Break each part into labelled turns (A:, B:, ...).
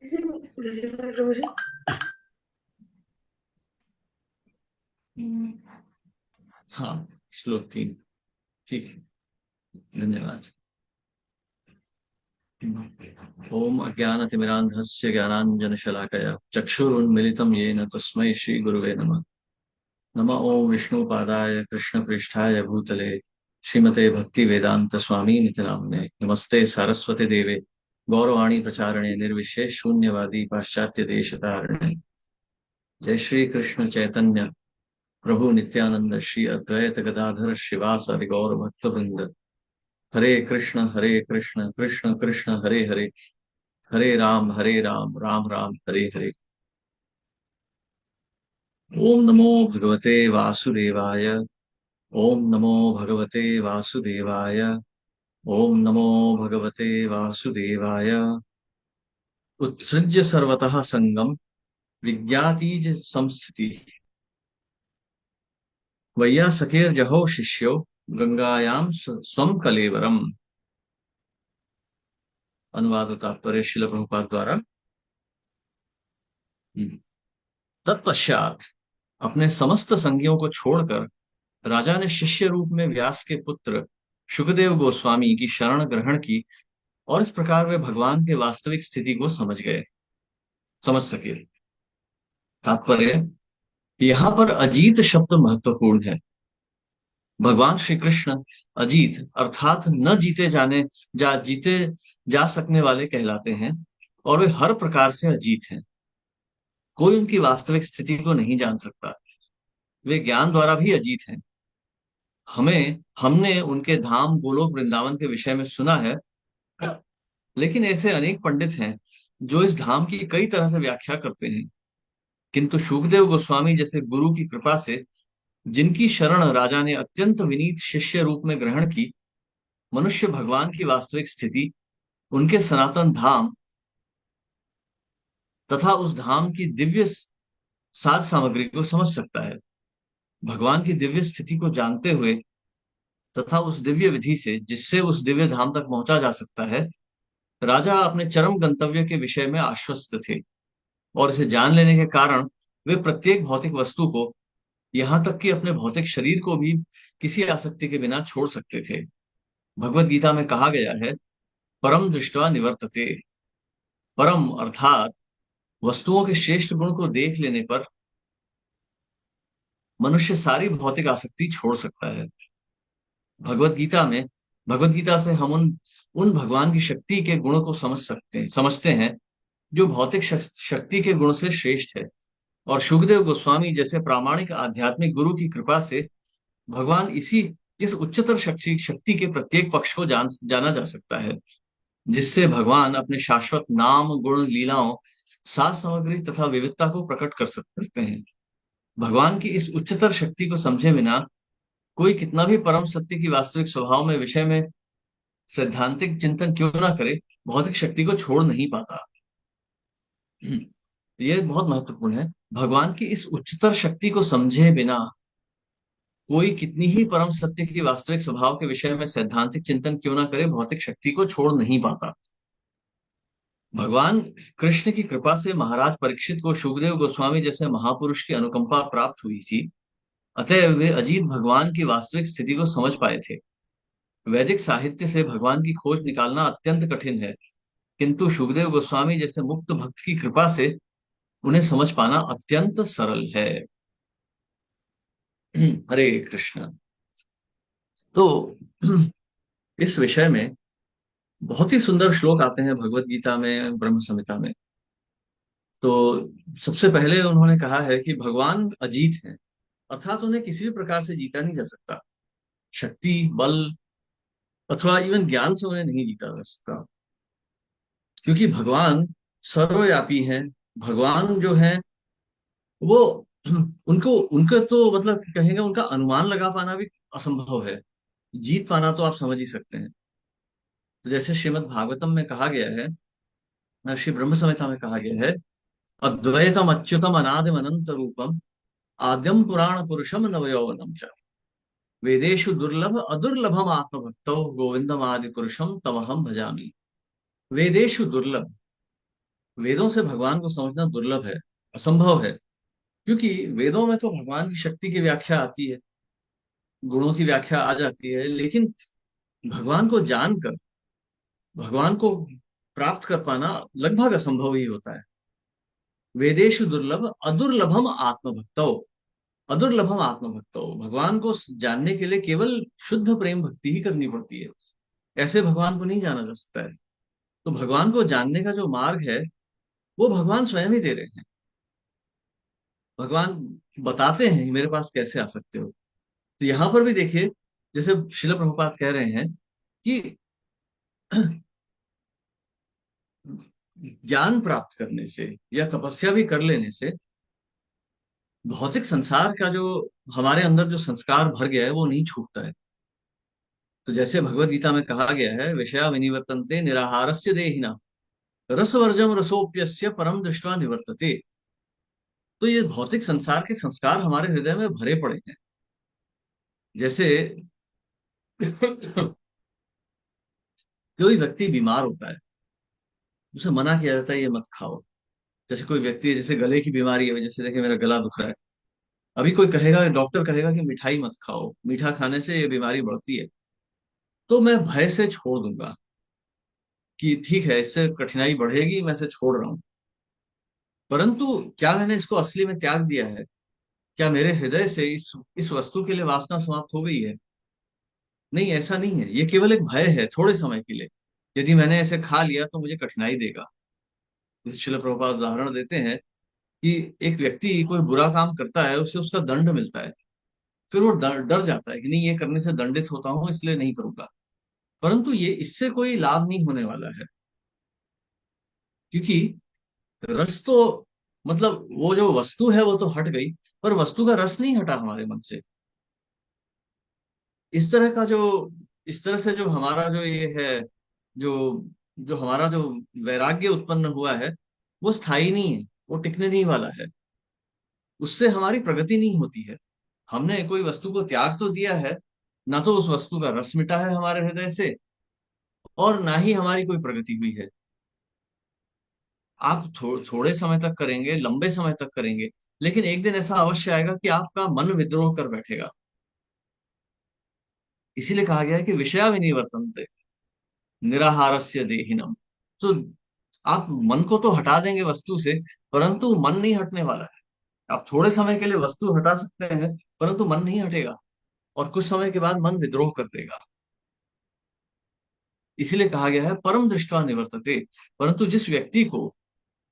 A: प्रभु जी।
B: हाँ, श्लोक 3। ठीक है, धन्यवाद। ओम अज्ञानतिमिरान्धस्य ज्ञानाञ्जनशलाकया चक्षुरुन्मिलितं येन तस्मै श्रीगुरुवे नमः। नमः ओम विष्णुपादाय कृष्णप्रेष्ठाय भूतले श्रीमते भक्तिवेदांत स्वामी निति नाम्ने नमस्ते सरस्वती देवे गौरवाणी प्रचारणे निर्विशेष शून्यवादी पाश्चात्य देशतारिणे। जय श्री कृष्ण चैतन्य प्रभु नित्यानंद श्री अद्वैत गदाधर शिवासादि गौर भक्त वृंद। हरे कृष्ण कृष्ण कृष्ण हरे हरे, हरे राम राम राम हरे हरे। ओम नमो भगवते वासुदेवाय। ओम नमो भगवते वासुदेवाय। ओम नमो भगवते वासुदेवाय। उत्सृज्य सर्वतः संगम विज्ञातीज संस्थिति वैयासखेर्जहो शिष्यो गंगायाम स्वम कलेवरम। अनुवाद तात्पर्य शिल प्रभुपाद द्वारा। तत्पश्चात अपने समस्त संगियों को छोड़कर राजा ने शिष्य रूप में व्यास के पुत्र शुकदेव गोस्वामी की शरण ग्रहण की और इस प्रकार वे भगवान के वास्तविक स्थिति को समझ सके। तात्पर्य, यहाँ पर अजीत शब्द महत्वपूर्ण है। भगवान श्री कृष्ण अजीत अर्थात न जीते जा सकने वाले कहलाते हैं और वे हर प्रकार से अजीत हैं। कोई उनकी वास्तविक स्थिति को नहीं जान सकता। वे ज्ञान द्वारा भी अजीत हैं। हमने उनके धाम गोलोक वृंदावन के विषय में सुना है, लेकिन ऐसे अनेक पंडित हैं जो इस धाम की कई तरह से व्याख्या करते हैं, किंतु शुकदेव गोस्वामी जैसे गुरु की कृपा से, जिनकी शरण राजा ने अत्यंत विनीत शिष्य रूप में ग्रहण की, मनुष्य भगवान की वास्तविक स्थिति, उनके सनातन धाम तथा उस धाम की दिव्य साज सामग्री को समझ सकता है। भगवान की दिव्य स्थिति को जानते हुए तथा उस दिव्य विधि से जिससे उस दिव्य धाम तक पहुंचा जा सकता है, राजा अपने चरम गंतव्य के विषय में आश्वस्त थे और इसे जान लेने के कारण वे प्रत्येक भौतिक वस्तु को, यहाँ तक कि अपने भौतिक शरीर को भी किसी आसक्ति के बिना छोड़ सकते थे। भगवत गीता में कहा गया है, परम दृष्टवा निवर्तते। परम अर्थात वस्तुओं के श्रेष्ठ गुण को देख लेने पर मनुष्य सारी भौतिक आसक्ति छोड़ सकता है। भगवत गीता में भगवत गीता से हम उन भगवान की शक्ति के गुणों को समझते हैं जो भौतिक शक्ति के गुण से श्रेष्ठ है। और शुकदेव गोस्वामी जैसे प्रामाणिक आध्यात्मिक गुरु की कृपा से भगवान इस उच्चतर शक्ति शक्ति के प्रत्येक पक्ष को जाना जा सकता है, जिससे भगवान अपने शाश्वत नाम गुण लीलाओं साज सामग्री तथा विविधता को प्रकट करते हैं। भगवान की इस उच्चतर शक्ति को समझे बिना कोई कितना भी परम सत्य की वास्तविक स्वभाव में विषय में सैद्धांतिक चिंतन क्यों ना करे, भौतिक शक्ति को छोड़ नहीं पाता। यह बहुत महत्वपूर्ण है। भगवान की इस उच्चतर शक्ति को समझे बिना कोई कितनी ही परम सत्य की वास्तविक स्वभाव के विषय में सैद्धांतिक चिंतन क्यों ना करे, भौतिक शक्ति को छोड़ नहीं पाता। भगवान कृष्ण की कृपा से महाराज परीक्षित को शुकदेव गोस्वामी जैसे महापुरुष की अनुकंपा प्राप्त हुई थी, अतः वे अजीत भगवान की वास्तविक स्थिति को समझ पाए थे। वैदिक साहित्य से भगवान की खोज निकालना अत्यंत कठिन है, किंतु शुकदेव गोस्वामी जैसे मुक्त भक्त की कृपा से उन्हें समझ पाना अत्यंत सरल है। हरे कृष्ण। तो इस विषय में बहुत ही सुंदर श्लोक आते हैं भगवत गीता में, ब्रह्म संहिता में। तो सबसे पहले उन्होंने कहा है कि भगवान अजीत हैं, अर्थात उन्हें किसी भी प्रकार से जीता नहीं जा सकता। शक्ति, बल अथवा इवन ज्ञान से उन्हें नहीं जीता जा सकता, क्योंकि भगवान सर्वव्यापी हैं। भगवान जो है वो उनको उनका तो मतलब कहेंगे, उनका अनुमान लगा पाना भी असंभव है। जीत पाना तो आप समझ ही सकते हैं। तो जैसे श्रीमद् भागवतम में कहा गया है, श्री ब्रह्म संहिता में कहा गया है, अद्वैतम अच्युतम अनादिम अनंत रूपम आद्यम पुराण पुरुषम नवयौवनम च वेदेषु दुर्लभ अदुर्लभम आत्मभक्तो गोविंदम आदि पुरुषम तमहम भजामि। वेदेषु दुर्लभ, वेदों से भगवान को समझना दुर्लभ है, असंभव है। क्योंकि वेदों में तो भगवान की शक्ति की व्याख्या आती है, गुणों की व्याख्या आ जाती है, लेकिन भगवान को जानकर, भगवान को प्राप्त कर पाना लगभग असंभव ही होता है। वेदेशु दुर्लभ अदुर्लभम आत्मभक्तो, अदुर्लभम आत्मभक्तो, भगवान को जानने के लिए केवल शुद्ध प्रेम भक्ति ही करनी पड़ती है। ऐसे भगवान को नहीं जाना जा सकता है। तो भगवान को जानने का जो मार्ग है, वो भगवान स्वयं ही दे रहे हैं। भगवान बताते हैं कि मेरे पास कैसे आ सकते हो। तो यहां पर भी देखिए, जैसे शिल प्रभुपाद कह रहे हैं कि ज्ञान प्राप्त करने से या तपस्या भी कर लेने से भौतिक संसार का जो हमारे अंदर जो संस्कार भर गया है वो नहीं छूटता है। तो जैसे भगवत गीता में कहा गया है, विषया विनिवर्तन्ते निराहारस्य देहिना रसवर्जम रसोप्यस्य परम दृष्टवा निवर्तते। तो ये भौतिक संसार के संस्कार हमारे हृदय में भरे पड़े हैं। जैसे कोई व्यक्ति बीमार होता है, उसे मना किया जाता है ये मत खाओ। जैसे कोई व्यक्ति है, जैसे गले की बीमारी है, जैसे देखिए मेरा गला दुख रहा है, अभी कोई कहेगा, डॉक्टर कहेगा कि मिठाई मत खाओ, मीठा खाने से ये बीमारी बढ़ती है, तो मैं भय से छोड़ दूंगा कि ठीक है, इससे कठिनाई बढ़ेगी, मैं इसे छोड़ रहा हूं। परंतु क्या मैंने इसको असली में त्याग दिया है? क्या मेरे हृदय से इस वस्तु के लिए वासना समाप्त हो गई है? नहीं, ऐसा नहीं है। ये केवल एक भय है थोड़े समय के लिए। यदि मैंने ऐसे खा लिया तो मुझे कठिनाई देगा। जैसे श्रील प्रभुपाद उदाहरण देते हैं कि एक व्यक्ति कोई बुरा काम करता है, उसे उसका दंड मिलता है, फिर वो डर डर जाता है कि नहीं, ये करने से दंडित होता हूं, इसलिए नहीं करूंगा। परंतु ये इससे कोई लाभ नहीं होने वाला है, क्योंकि रस तो, मतलब वो जो वस्तु है वो तो हट गई, पर वस्तु का रस नहीं हटा हमारे मन से। इस तरह का जो इस तरह से जो हमारा जो ये है, जो जो हमारा जो वैराग्य उत्पन्न हुआ है, वो स्थायी नहीं है, वो टिकने नहीं वाला है। उससे हमारी प्रगति नहीं होती है। हमने कोई वस्तु को त्याग तो दिया है, ना तो उस वस्तु का रस मिटा है हमारे हृदय से, और ना ही हमारी कोई प्रगति हुई है। आप थोड़े समय तक करेंगे, लंबे समय तक करेंगे, लेकिन एक दिन ऐसा अवश्य आएगा कि आपका मन विद्रोह कर बैठेगा। इसीलिए कहा गया है कि विषया विनिवर्तन्ते निराहारस्य देहिनम। तो आप मन को तो हटा देंगे वस्तु से, परंतु मन नहीं हटने वाला है। आप थोड़े समय के लिए वस्तु हटा सकते हैं, परंतु मन नहीं हटेगा, और कुछ समय के बाद मन विद्रोह कर देगा। इसीलिए कहा गया है परम दृष्टवा निवर्तते। परंतु जिस व्यक्ति को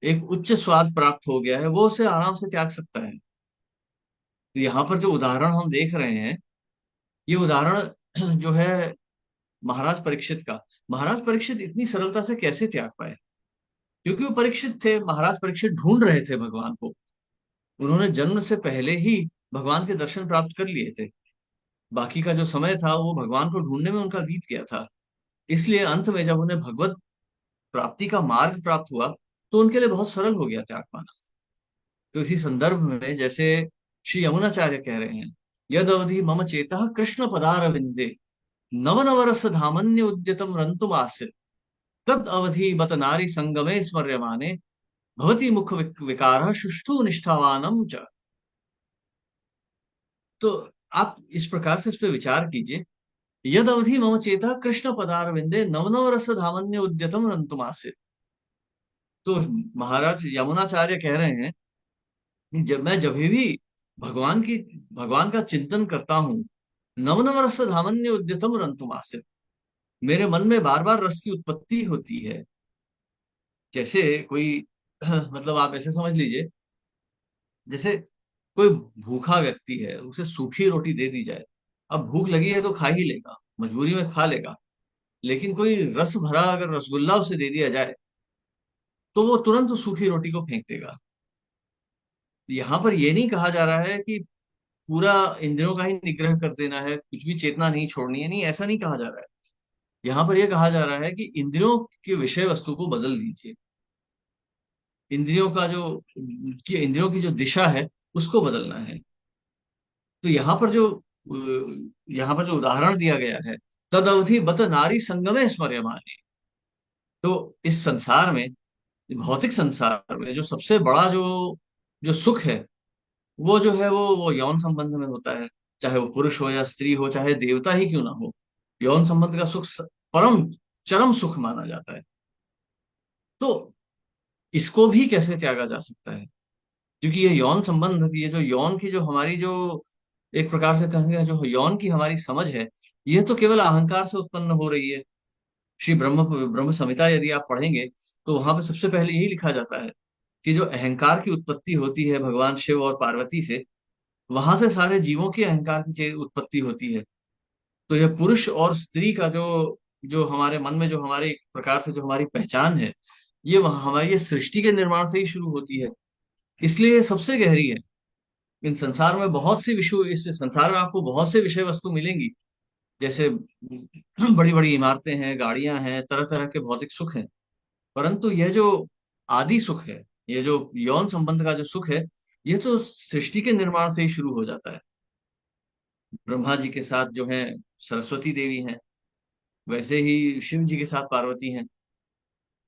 B: एक उच्च स्वाद प्राप्त हो गया है, वो उसे आराम से त्याग सकता है। तो यहाँ पर जो उदाहरण हम देख रहे हैं, ये उदाहरण जो है महाराज परीक्षित का। महाराज परीक्षित इतनी सरलता से कैसे त्याग पाए? क्योंकि वो परीक्षित थे, महाराज परीक्षित ढूंढ रहे थे भगवान को। उन्होंने जन्म से पहले ही भगवान के दर्शन प्राप्त कर लिए थे। बाकी का जो समय था वो भगवान को ढूंढने में उनका बीत गया था। इसलिए अंत में जब उन्हें भगवत प्राप्ति का मार्ग प्राप्त हुआ, तो उनके लिए बहुत सरल हो गया त्याग पाना। तो इसी संदर्भ में जैसे श्री यमुनाचार्य कह रहे हैं, यद अवधि मम चेता कृष्ण पदार विंदे नव नवरस धामन्य उद्यतम रंतुम आसित तद अवधि बत नारी संगमे स्मर्यमाने भवती मुख विकार सुष्ठु निष्ठावानम च। तो आप इस प्रकार से इस पे विचार कीजिए, यद अवधि मम चेता कृष्ण पदार विंदे नव नव रस धामन्य उद्यतम रंतुम आसित। तो महाराज यमुनाचार्य कह रहे हैं कि जब भी भगवान की भगवान का चिंतन करता हूँ, नव नव रस धामन्य उद्यतम रंतुम आसित, मेरे मन में बार बार रस की उत्पत्ति होती है। जैसे कोई मतलब आप ऐसे समझ लीजिए, जैसे कोई भूखा व्यक्ति है, उसे सूखी रोटी दे दी जाए, अब भूख लगी है तो खा ही लेगा, मजबूरी में खा लेगा। लेकिन कोई रस भरा अगर रसगुल्ला उसे दे दिया जाए, तो वो तुरंत उस सूखी रोटी को फेंक देगा। यहाँ पर ये नहीं कहा जा रहा है कि पूरा इंद्रियों का ही निग्रह कर देना है, कुछ भी चेतना नहीं छोड़नी है, नहीं, ऐसा नहीं कहा जा रहा है। यहाँ पर यह कहा जा रहा है कि इंद्रियों के विषय वस्तु को बदल दीजिए। इंद्रियों का जो कि इंद्रियों की जो दिशा है, उसको बदलना है। तो यहाँ पर जो उदाहरण दिया गया है, तद अवधि बत नारी संगमे स्मर्यमाने। तो इस संसार में भौतिक संसार में जो सबसे बड़ा जो जो सुख है, वो जो है वो यौन संबंध में होता है। चाहे वो पुरुष हो या स्त्री हो, चाहे देवता ही क्यों ना हो, यौन संबंध का सुख परम चरम सुख माना जाता है। तो इसको भी कैसे त्यागा जा सकता है? क्योंकि ये यौन संबंध, ये जो यौन की जो हमारी जो एक प्रकार से कहेंगे जो यौन की हमारी समझ है, ये तो केवल अहंकार से उत्पन्न हो रही है। श्री ब्रह्म ब्रह्म संहिता यदि आप पढ़ेंगे, तो वहां पे सबसे पहले यही लिखा जाता है कि जो अहंकार की उत्पत्ति होती है भगवान शिव और पार्वती से, वहां से सारे जीवों की अहंकार की उत्पत्ति होती है। तो यह पुरुष और स्त्री का जो जो हमारे मन में जो हमारे एक प्रकार से जो हमारी पहचान है, ये हमारी ये सृष्टि के निर्माण से ही शुरू होती है। इसलिए ये सबसे गहरी है। इन संसार में बहुत सी विषय इस संसार में आपको बहुत से विषय वस्तु मिलेंगी, जैसे बड़ी बड़ी इमारतें हैं, गाड़ियां हैं, तरह तरह के भौतिक सुख हैं। परंतु यह जो आदि सुख है, ये जो यौन संबंध का जो सुख है, ये तो सृष्टि के निर्माण से ही शुरू हो जाता है। ब्रह्मा जी के साथ जो है सरस्वती देवी हैं, वैसे ही शिव जी के साथ पार्वती हैं।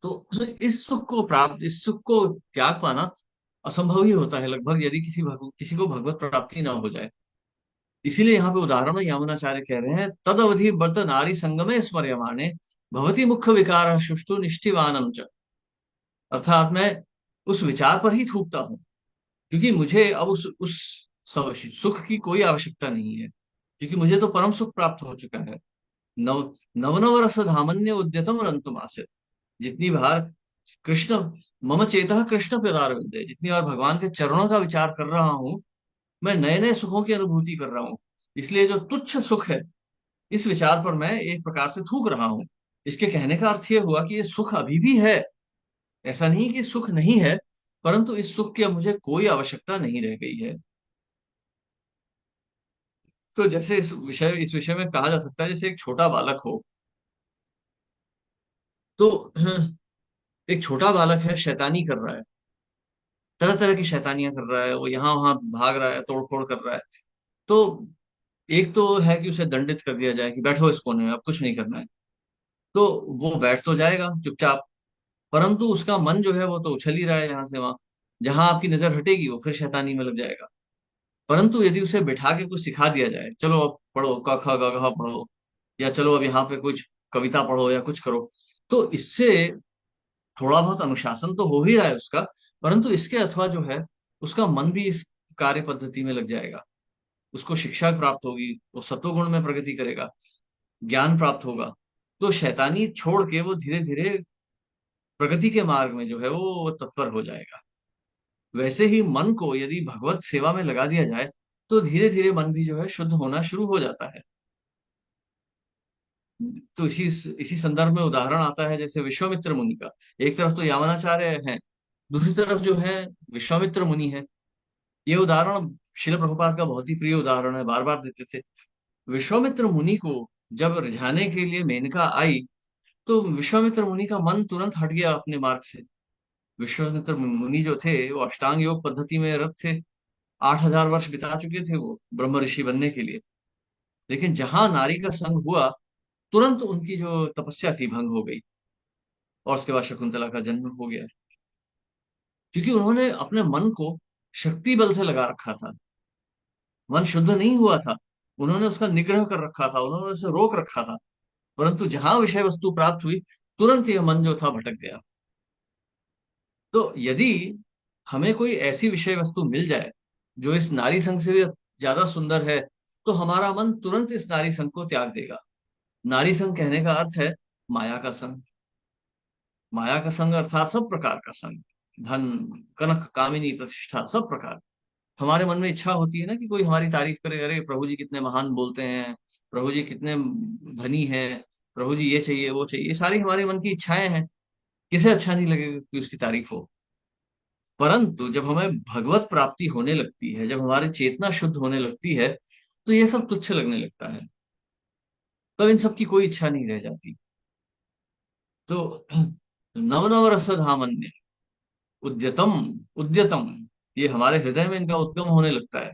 B: तो इस सुख को त्याग पाना असंभव ही होता है लगभग, यदि किसी को भगवत प्राप्ति ना हो जाए। इसीलिए यहाँ पे उदाहरण में यामुनाचार्य कह रहे हैं, तद अवधि बर्त नारी संगमे स्मर्यमाणे भवती मुख्य विकार सुष्टु निष्ठिवानम च। अर्थात मैं उस विचार पर ही थूकता हूँ, क्योंकि मुझे अब उस सुख की कोई आवश्यकता नहीं है, क्योंकि मुझे तो परम सुख प्राप्त हो चुका है। नव नव रस धामन्य उद्यतम रंतुम आसित। जितनी बार कृष्ण मम चेतः कृष्ण पदारविंदे, जितनी बार भगवान के चरणों का विचार कर रहा हूँ, मैं नए नए सुखों की अनुभूति कर रहा हूँ। इसलिए जो तुच्छ सुख है, इस विचार पर मैं एक प्रकार से थूक रहा हूँ। इसके कहने का अर्थ ये हुआ कि ये सुख अभी भी है, ऐसा नहीं कि सुख नहीं है, परंतु इस सुख की अब मुझे कोई आवश्यकता नहीं रह गई है। तो जैसे इस विषय में कहा जा सकता है, जैसे एक छोटा बालक हो, तो एक छोटा बालक है, शैतानी कर रहा है, तरह तरह की शैतानियां कर रहा है, वो यहाँ वहां भाग रहा है, तोड़ फोड़ कर रहा है। तो एक तो है कि उसे दंडित कर दिया जाए कि बैठो इस कोने में, अब कुछ नहीं करना है। तो वो बैठ तो जाएगा चुपचाप, परंतु उसका मन जो है वो तो उछल ही रहा है यहाँ से वहां। जहां आपकी नजर हटेगी वो फिर शैतानी में लग जाएगा। परंतु यदि उसे बिठा के कुछ सिखा दिया जाए, चलो अब पढ़ो क ख ग घ पढ़ो, या चलो अब यहाँ पे कुछ कविता पढ़ो या कुछ करो, तो इससे थोड़ा बहुत अनुशासन तो हो ही रहा है उसका, परंतु इसके अथवा जो है उसका मन भी इस कार्य पद्धति में लग जाएगा। उसको शिक्षा प्राप्त होगी, वो सत्वगुण में प्रगति करेगा, ज्ञान प्राप्त होगा। तो शैतानी छोड़ के वो धीरे धीरे प्रगति के मार्ग में जो है वो तत्पर हो जाएगा। वैसे ही मन को यदि भगवत सेवा में लगा दिया जाए, तो धीरे धीरे मन भी जो है शुद्ध होना शुरू हो जाता है। तो इसी संदर्भ में उदाहरण आता है जैसे विश्वामित्र मुनि का। एक तरफ तो यावनाचार्य हैं, दूसरी तरफ जो है विश्वामित्र मुनि है। ये उदाहरण शिल प्रभुपाद का बहुत ही प्रिय उदाहरण है, बार बार देते थे। विश्वामित्र मुनि को जब रिझाने के लिए मेनका आई, तो विश्वामित्र मुनि का मन तुरंत हट गया अपने मार्ग से। विश्वामित्र मुनि जो थे वो अष्टांग योग पद्धति में रत थे, 8,000 वर्ष बिता चुके थे वो ब्रह्म ऋषि बनने के लिए। लेकिन जहां नारी का संग हुआ, तुरंत उनकी जो तपस्या थी भंग हो गई, और उसके बाद शकुंतला का जन्म हो गया। क्योंकि उन्होंने अपने मन को शक्ति बल से लगा रखा था, मन शुद्ध नहीं हुआ था। उन्होंने उसका निग्रह कर रखा था, उन्होंने उसे रोक रखा था। परंतु जहां विषय वस्तु प्राप्त हुई, तुरंत यह मन जो था भटक गया। तो यदि हमें कोई ऐसी विषय वस्तु मिल जाए जो इस नारी संग से भी ज्यादा सुंदर है, तो हमारा मन तुरंत इस नारी संग को त्याग देगा। नारी संग कहने का अर्थ है माया का संग। माया का संग अर्थात सब प्रकार का संग, धन, कनक, कामिनी, प्रतिष्ठा, सब प्रकार। हमारे मन में इच्छा होती है ना कि कोई हमारी तारीफ करे, अरे प्रभु जी कितने महान बोलते हैं, प्रभु जी कितने धनी हैं, प्रभु जी ये चाहिए वो चाहिए, ये सारी हमारे मन की इच्छाएं हैं। किसे अच्छा नहीं लगेगा कि उसकी तारीफ हो? परंतु जब हमें भगवत प्राप्ति होने लगती है, जब हमारी चेतना शुद्ध होने लगती है, तो ये सब तुच्छ लगने लगता है। तब इन सब की कोई इच्छा नहीं रह जाती। तो नव नव रस धामन्य उद्यतम उद्यतम, ये हमारे हृदय में इनका उद्गम होने लगता है।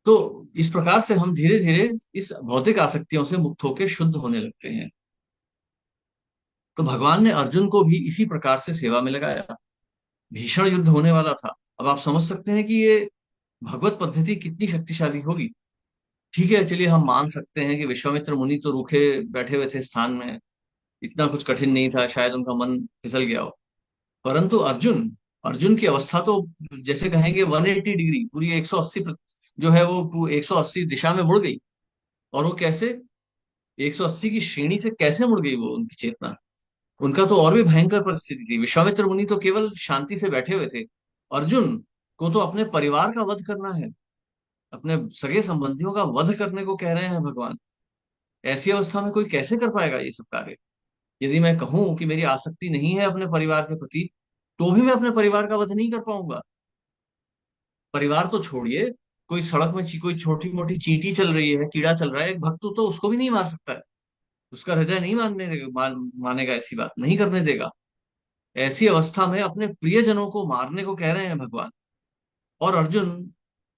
B: तो इस प्रकार से हम धीरे धीरे इस भौतिक आसक्तियों से मुक्त होकर शुद्ध होने लगते हैं। तो भगवान ने अर्जुन को भी इसी प्रकार से सेवा में लगाया। भीषण युद्ध होने वाला था। अब आप समझ सकते हैं कि ये भगवत पद्धति कितनी शक्तिशाली होगी। ठीक है, चलिए हम मान सकते हैं कि विश्वामित्र मुनि तो रूखे बैठे हुए थे स्थान में, इतना कुछ कठिन नहीं था, शायद उनका मन फिसल गया हो। परंतु अर्जुन, अर्जुन की अवस्था तो जैसे कहेंगे 180 डिग्री, पूरी 180 जो है वो 180 दिशा में मुड़ गई। और वो कैसे, 180 की श्रेणी से कैसे मुड़ गई वो उनकी चेतना। उनका तो और भी भयंकर परिस्थिति थी। विश्वामित्र मुनि तो केवल शांति से बैठे हुए थे। अर्जुन को तो अपने परिवार का वध करना है, अपने सगे संबंधियों का वध करने को कह रहे हैं भगवान। ऐसी अवस्था में कोई कैसे कर पाएगा ये सब कार्य। यदि मैं कहूं कि मेरी आसक्ति नहीं है अपने परिवार के प्रति, तो भी मैं अपने परिवार का वध नहीं कर पाऊंगा। परिवार तो छोड़िए, कोई सड़क में कोई छोटी मोटी चींटी चल रही है, कीड़ा चल रहा है, एक भक्त तो उसको भी नहीं मार सकता है। उसका हृदय नहीं मानेगा, ऐसी बात नहीं करने देगा। ऐसी अवस्था में अपने प्रियजनों को मारने को कह रहे हैं भगवान। और अर्जुन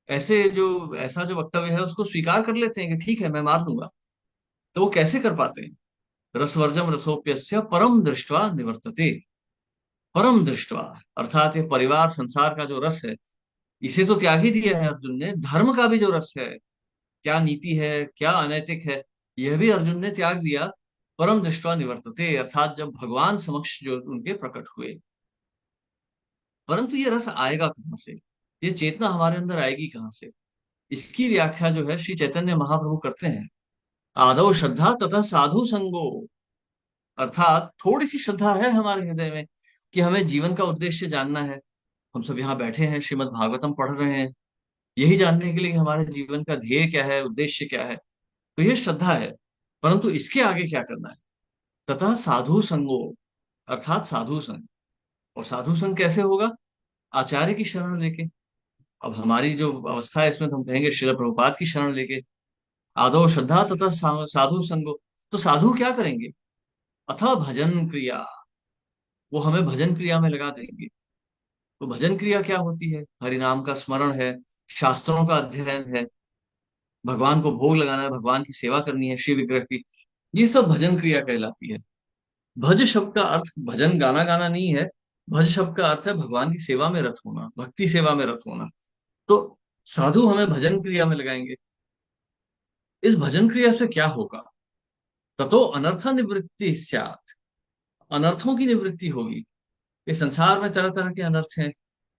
B: ऐसा जो वक्तव्य है उसको स्वीकार कर लेते हैं कि ठीक है, मैं मार दूंगा। तो वो कैसे कर पाते हैं। रसवर्जम रसोप्यस्य परम दृष्टवा निवर्तते। परम दृष्टवा, अर्थात ये परिवार संसार का जो रस है, इसे तो त्याग ही दिया है अर्जुन ने। धर्म का भी जो रस है, क्या नीति है, क्या अनैतिक है, यह भी अर्जुन ने त्याग दिया। परम दृष्टवा निवर्तते, अर्थात जब भगवान समक्ष जो उनके प्रकट हुए। परंतु ये रस आएगा कहाँ से, ये चेतना हमारे अंदर आएगी कहाँ से। इसकी व्याख्या जो है श्री चैतन्य महाप्रभु करते हैं। आदौ श्रद्धा तथा साधु संगो, अर्थात थोड़ी सी श्रद्धा है हमारे हृदय में कि हमें जीवन का उद्देश्य जानना है। हम सब यहाँ बैठे हैं, श्रीमद् भागवतम पढ़ रहे हैं, यही जानने के लिए कि हमारे जीवन का ध्येय क्या है, उद्देश्य क्या है। तो ये श्रद्धा है। परंतु इसके आगे क्या करना है। तथा साधु संगो, अर्थात साधु संग। और साधु संग कैसे होगा। आचार्य की शरण लेके। अब हमारी जो अवस्था है इसमें तो हम कहेंगे श्रील प्रभुपाद की शरण लेके। आदो श्रद्धा तथा साधु संगो। तो साधु क्या करेंगे। अथवा भजन क्रिया, वो हमें भजन क्रिया में लगा देंगे। तो भजन क्रिया क्या होती है। हरि नाम का स्मरण है, शास्त्रों का अध्ययन है, भगवान को भोग लगाना है, भगवान की सेवा करनी है शिव विग्रह की। ये सब भजन क्रिया कहलाती है। भज शब्द का अर्थ भजन गाना गाना नहीं है। भज शब्द का अर्थ है भगवान की सेवा में रत होना, भक्ति सेवा में रत होना। तो साधु हमें भजन क्रिया में लगाएंगे। इस भजन क्रिया से क्या होगा। ततो अनर्थ निवृत्ति स्यात्, अनर्थों की निवृत्ति होगी। इस संसार में तरह तरह के अनर्थ हैं।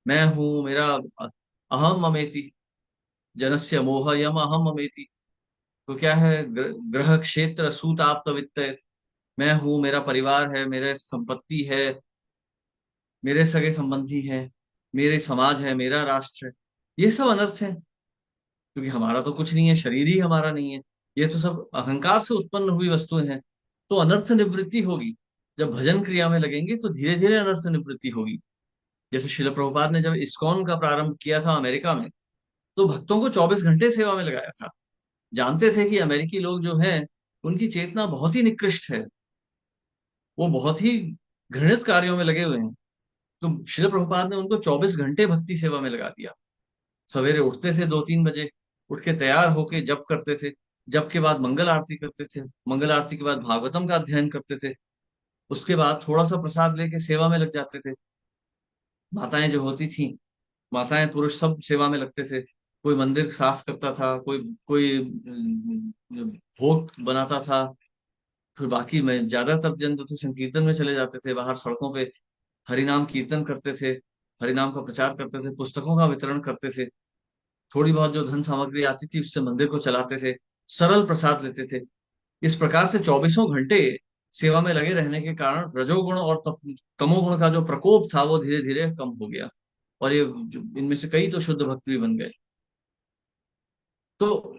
B: मैं हूं, मेरा अहम ममेति, जनस्य मोहयम अहम ममेति। तो क्या है, ग्रह क्षेत्र सूताप्त वित्त। मैं हूं, मेरा परिवार है, मेरे संपत्ति है, मेरे सगे संबंधी हैं, मेरे समाज है, मेरा राष्ट्र है। ये सब अनर्थ है, क्योंकि हमारा तो कुछ नहीं है, शरीर ही हमारा नहीं है। ये तो सब अहंकार से उत्पन्न हुई वस्तुएं हैं। तो अनर्थ निवृत्ति होगी। जब भजन क्रिया में लगेंगे तो धीरे धीरे अनर्थ निवृत्ति होगी। जैसे शिल प्रभुपाद ने जब इस्कॉन का प्रारंभ किया था अमेरिका में, तो भक्तों को 24 घंटे सेवा में लगाया था। जानते थे कि अमेरिकी लोग जो हैं, उनकी चेतना बहुत ही निकृष्ट है, वो बहुत ही घृणित कार्यों में लगे हुए हैं। तो शिल प्रभुपाद ने उनको 24 घंटे भक्ति सेवा में लगा दिया। सवेरे उठते थे 2-3 बजे, उठ के तैयार होके जप करते थे। जप के बाद मंगल आरती करते थे, मंगल आरती के बाद भागवतम का अध्ययन करते थे। उसके बाद थोड़ा सा प्रसाद लेके सेवा में लग जाते थे। माताएं जो होती थी, माताएं पुरुष सब सेवा में लगते थे। कोई मंदिर साफ करता था, कोई कोई भोग बनाता था। फिर बाकी में ज्यादातर जन जो थे संकीर्तन में चले जाते थे, बाहर सड़कों पे हरिनाम कीर्तन करते थे, हरिनाम का प्रचार करते थे, पुस्तकों का वितरण करते थे। थोड़ी बहुत जो धन सामग्री आती थी उससे मंदिर को चलाते थे, सरल प्रसाद लेते थे। इस प्रकार से 24 घंटे सेवा में लगे रहने के कारण रजोगुण और तमोगुण का जो प्रकोप था वो धीरे धीरे कम हो गया। और इनमें से कई तो शुद्ध भक्त भी बन गए। तो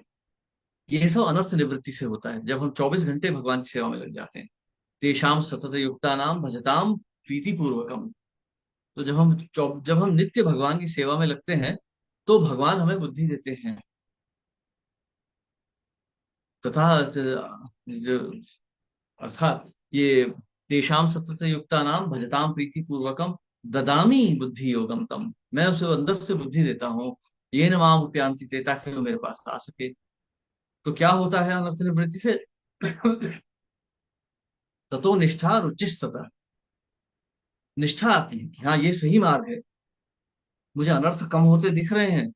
B: ये सब अनर्थ निवृत्ति से होता है जब हम 24 घंटे भगवान की सेवा में लग जाते हैं। तेषाम सतत युक्ता नाम भजताम प्रीति पूर्वकम। तो जब हम नित्य भगवान की सेवा में लगते हैं, तो भगवान हमें बुद्धि देते हैं। तथा अर्थात ये तेषाम सतत युक्ता नाम भजताम प्रीति पूर्वकम ददामी बुद्धि योगम तम। मैं उसे अंदर से बुद्धि देता हूँ, ये न माम उपयांति ते, ताकि वो मेरे पास आ सके। तो क्या होता है अनर्थ निवृत्ति से। ततो निष्ठा रुचिस्तता। निष्ठा आती है कि हाँ ये सही मार्ग है, मुझे अनर्थ कम होते दिख रहे हैं,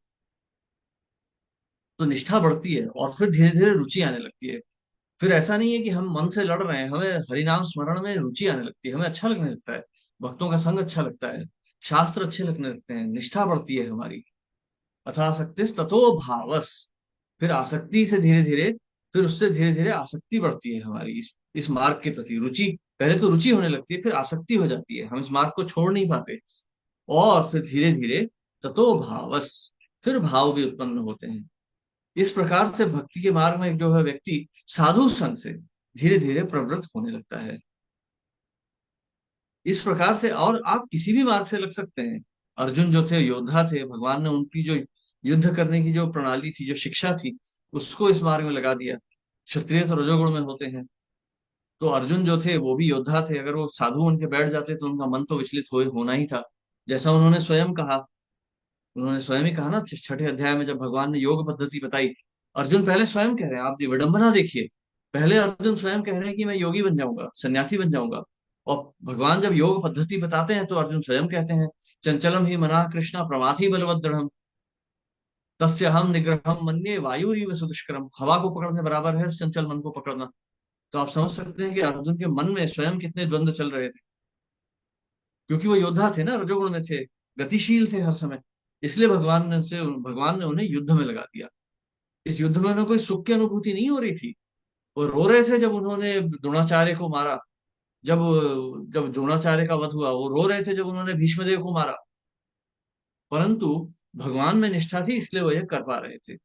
B: तो निष्ठा बढ़ती है और फिर धीरे धीरे रुचि आने लगती है। फिर ऐसा नहीं है कि हम मन से लड़ रहे हैं, हमें हरिनाम स्मरण में रुचि आने लगती है, हमें अच्छा लगने लगता है, भक्तों का संग अच्छा लगता है, शास्त्र अच्छे लगने लगते हैं, निष्ठा बढ़ती है हमारी। अथासक्तिस ततो भावस। फिर आसक्ति से धीरे धीरे, फिर उससे धीरे धीरे आसक्ति बढ़ती है हमारी इस मार्ग के प्रति रुचि। पहले तो रुचि होने लगती है, फिर आसक्ति हो जाती है, हम इस मार्ग को छोड़ नहीं पाते। और फिर धीरे धीरे ततो भावस, फिर भाव भी उत्पन्न होते हैं। इस प्रकार से भक्ति के मार्ग में जो है व्यक्ति साधु संग से धीरे धीरे प्रवृत्त होने लगता है। इस प्रकार से, और आप किसी भी मार्ग से लग सकते हैं। अर्जुन जो थे योद्धा थे, भगवान ने उनकी जो युद्ध करने की जो प्रणाली थी, जो शिक्षा थी, उसको इस मार्ग में लगा दिया। क्षत्रिय तो रजोगुण में होते हैं, तो अर्जुन जो थे वो भी योद्धा थे, अगर वो साधु उनके बैठ जाते तो उनका मन तो विचलित होना ही था। जैसा उन्होंने स्वयं कहा, उन्होंने स्वयं ही कहा ना, छठे अध्याय में जब भगवान ने योग पद्धति बताई, अर्जुन पहले स्वयं कह रहे हैं, आप विडंबना देखिए। पहले अर्जुन स्वयं कह रहे हैं कि मैं योगी बन जाऊंगा, सन्यासी बन जाऊंगा। और भगवान जब योग पद्धति बताते हैं तो अर्जुन स्वयं कहते हैं, चंचलम ही मना कृष्णा प्रमाथि बलवत दृढ़म, तस्य हम निग्रहम मन्ये वायुरीव सुदुष्करम। हवा को पकड़ने बराबर है चंचल मन को पकड़ना। तो आप समझ सकते हैं कि अर्जुन के मन में स्वयं कितने द्वंद्व चल रहे थे, क्योंकि वो योद्धा थे ना, रजोगुण में थे, गतिशील थे हर समय। इसलिए भगवान ने उन्हें युद्ध में लगा दिया। इस युद्ध में उन्हें कोई सुख की अनुभूति नहीं हो रही थी। वो रो रहे थे जब उन्होंने द्रोणाचार्य को मारा, जब जब द्रोणाचार्य का वध हुआ, वो रो रहे थे जब उन्होंने भीष्मदेव को मारा। परंतु भगवान में निष्ठा थी, इसलिए वो ये कर पा रहे थे।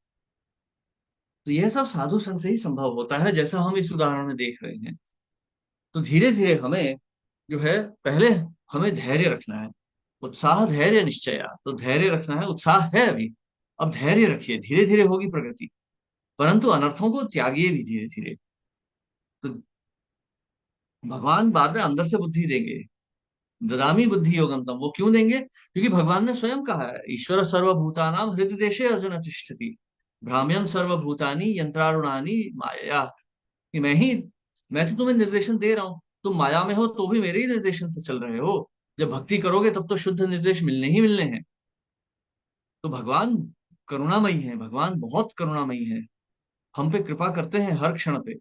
B: तो यह सब साधु संग से ही संभव होता है, जैसा हम इस उदाहरण में देख रहे हैं। तो धीरे धीरे हमें जो है, पहले हमें धैर्य रखना है। उत्साह धैर्य निश्चय, तो धैर्य रखना है, उत्साह है अभी, अब धैर्य रखिए, धीरे धीरे होगी प्रगति। परंतु अनर्थों को त्यागिए भी धीरे धीरे। तो भगवान बाद में अंदर से बुद्धि देंगे। ददामी बुद्धि योगम तम, वो क्यों देंगे? क्योंकि भगवान ने स्वयं कहा है, ईश्वर सर्वभूतानाम हृदय देशे अर्जुन तिष्ठति, भ्राम्यम सर्वभूतानि यंत्रारुणानि माया। कि मैं तो तुम्हें निर्देशन दे रहा हूं, तुम माया में हो तो भी मेरे ही निर्देशन से चल रहे हो। जब भक्ति करोगे तब तो शुद्ध निर्देश मिलने ही मिलने हैं। तो भगवान करुणामयी है, भगवान बहुत करुणामयी है, हम पे कृपा करते हैं हर क्षण पे।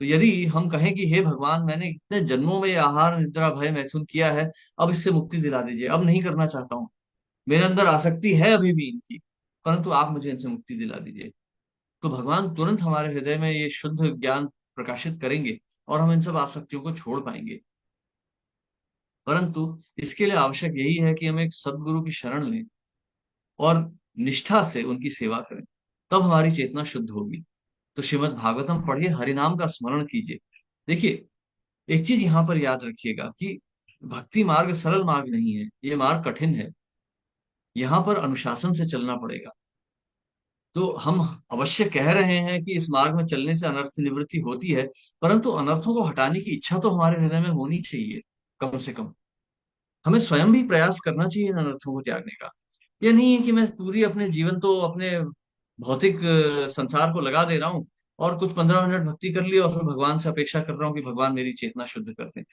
B: तो यदि हम कहें कि हे भगवान, मैंने इतने जन्मों में ये आहार निद्रा भय मैथुन किया है, अब इससे मुक्ति दिला दीजिए, अब नहीं करना चाहता हूँ, मेरे अंदर आसक्ति है अभी भी इनकी, परंतु आप मुझे इनसे मुक्ति दिला दीजिए। तो भगवान तुरंत हमारे हृदय में ये शुद्ध ज्ञान प्रकाशित करेंगे और हम इन सब आसक्तियों को छोड़ पाएंगे। परंतु इसके लिए आवश्यक यही है कि हम एक सदगुरु की शरण लें और निष्ठा से उनकी सेवा करें, तब हमारी चेतना शुद्ध होगी। तो श्रीमद् भागवतम पढ़िए, हरिनाम का स्मरण कीजिए। देखिए, एक चीज यहाँ पर याद रखिएगा कि भक्ति मार्ग सरल मार्ग नहीं है, ये मार्ग कठिन है। यहाँ पर अनुशासन से चलना पड़ेगा। तो हम अवश्य कह रहे हैं कि इस मार्ग में चलने से अनर्थ निवृत्ति होती है, परंतु अनर्थों को हटाने की इच्छा तो हमारे हृदय में होनी चाहिए, कम से कम। हमें स्वयं भी प्रयास करना चाहिए इन अनर्थों को त्यागने का। यह नहीं है कि मैं पूरी अपने जीवन तो अपने भौतिक संसार को लगा दे रहा हूँ, और कुछ 15 मिनट भक्ति कर ली और फिर भगवान से अपेक्षा कर रहा हूँ कि भगवान मेरी चेतना शुद्ध कर दे।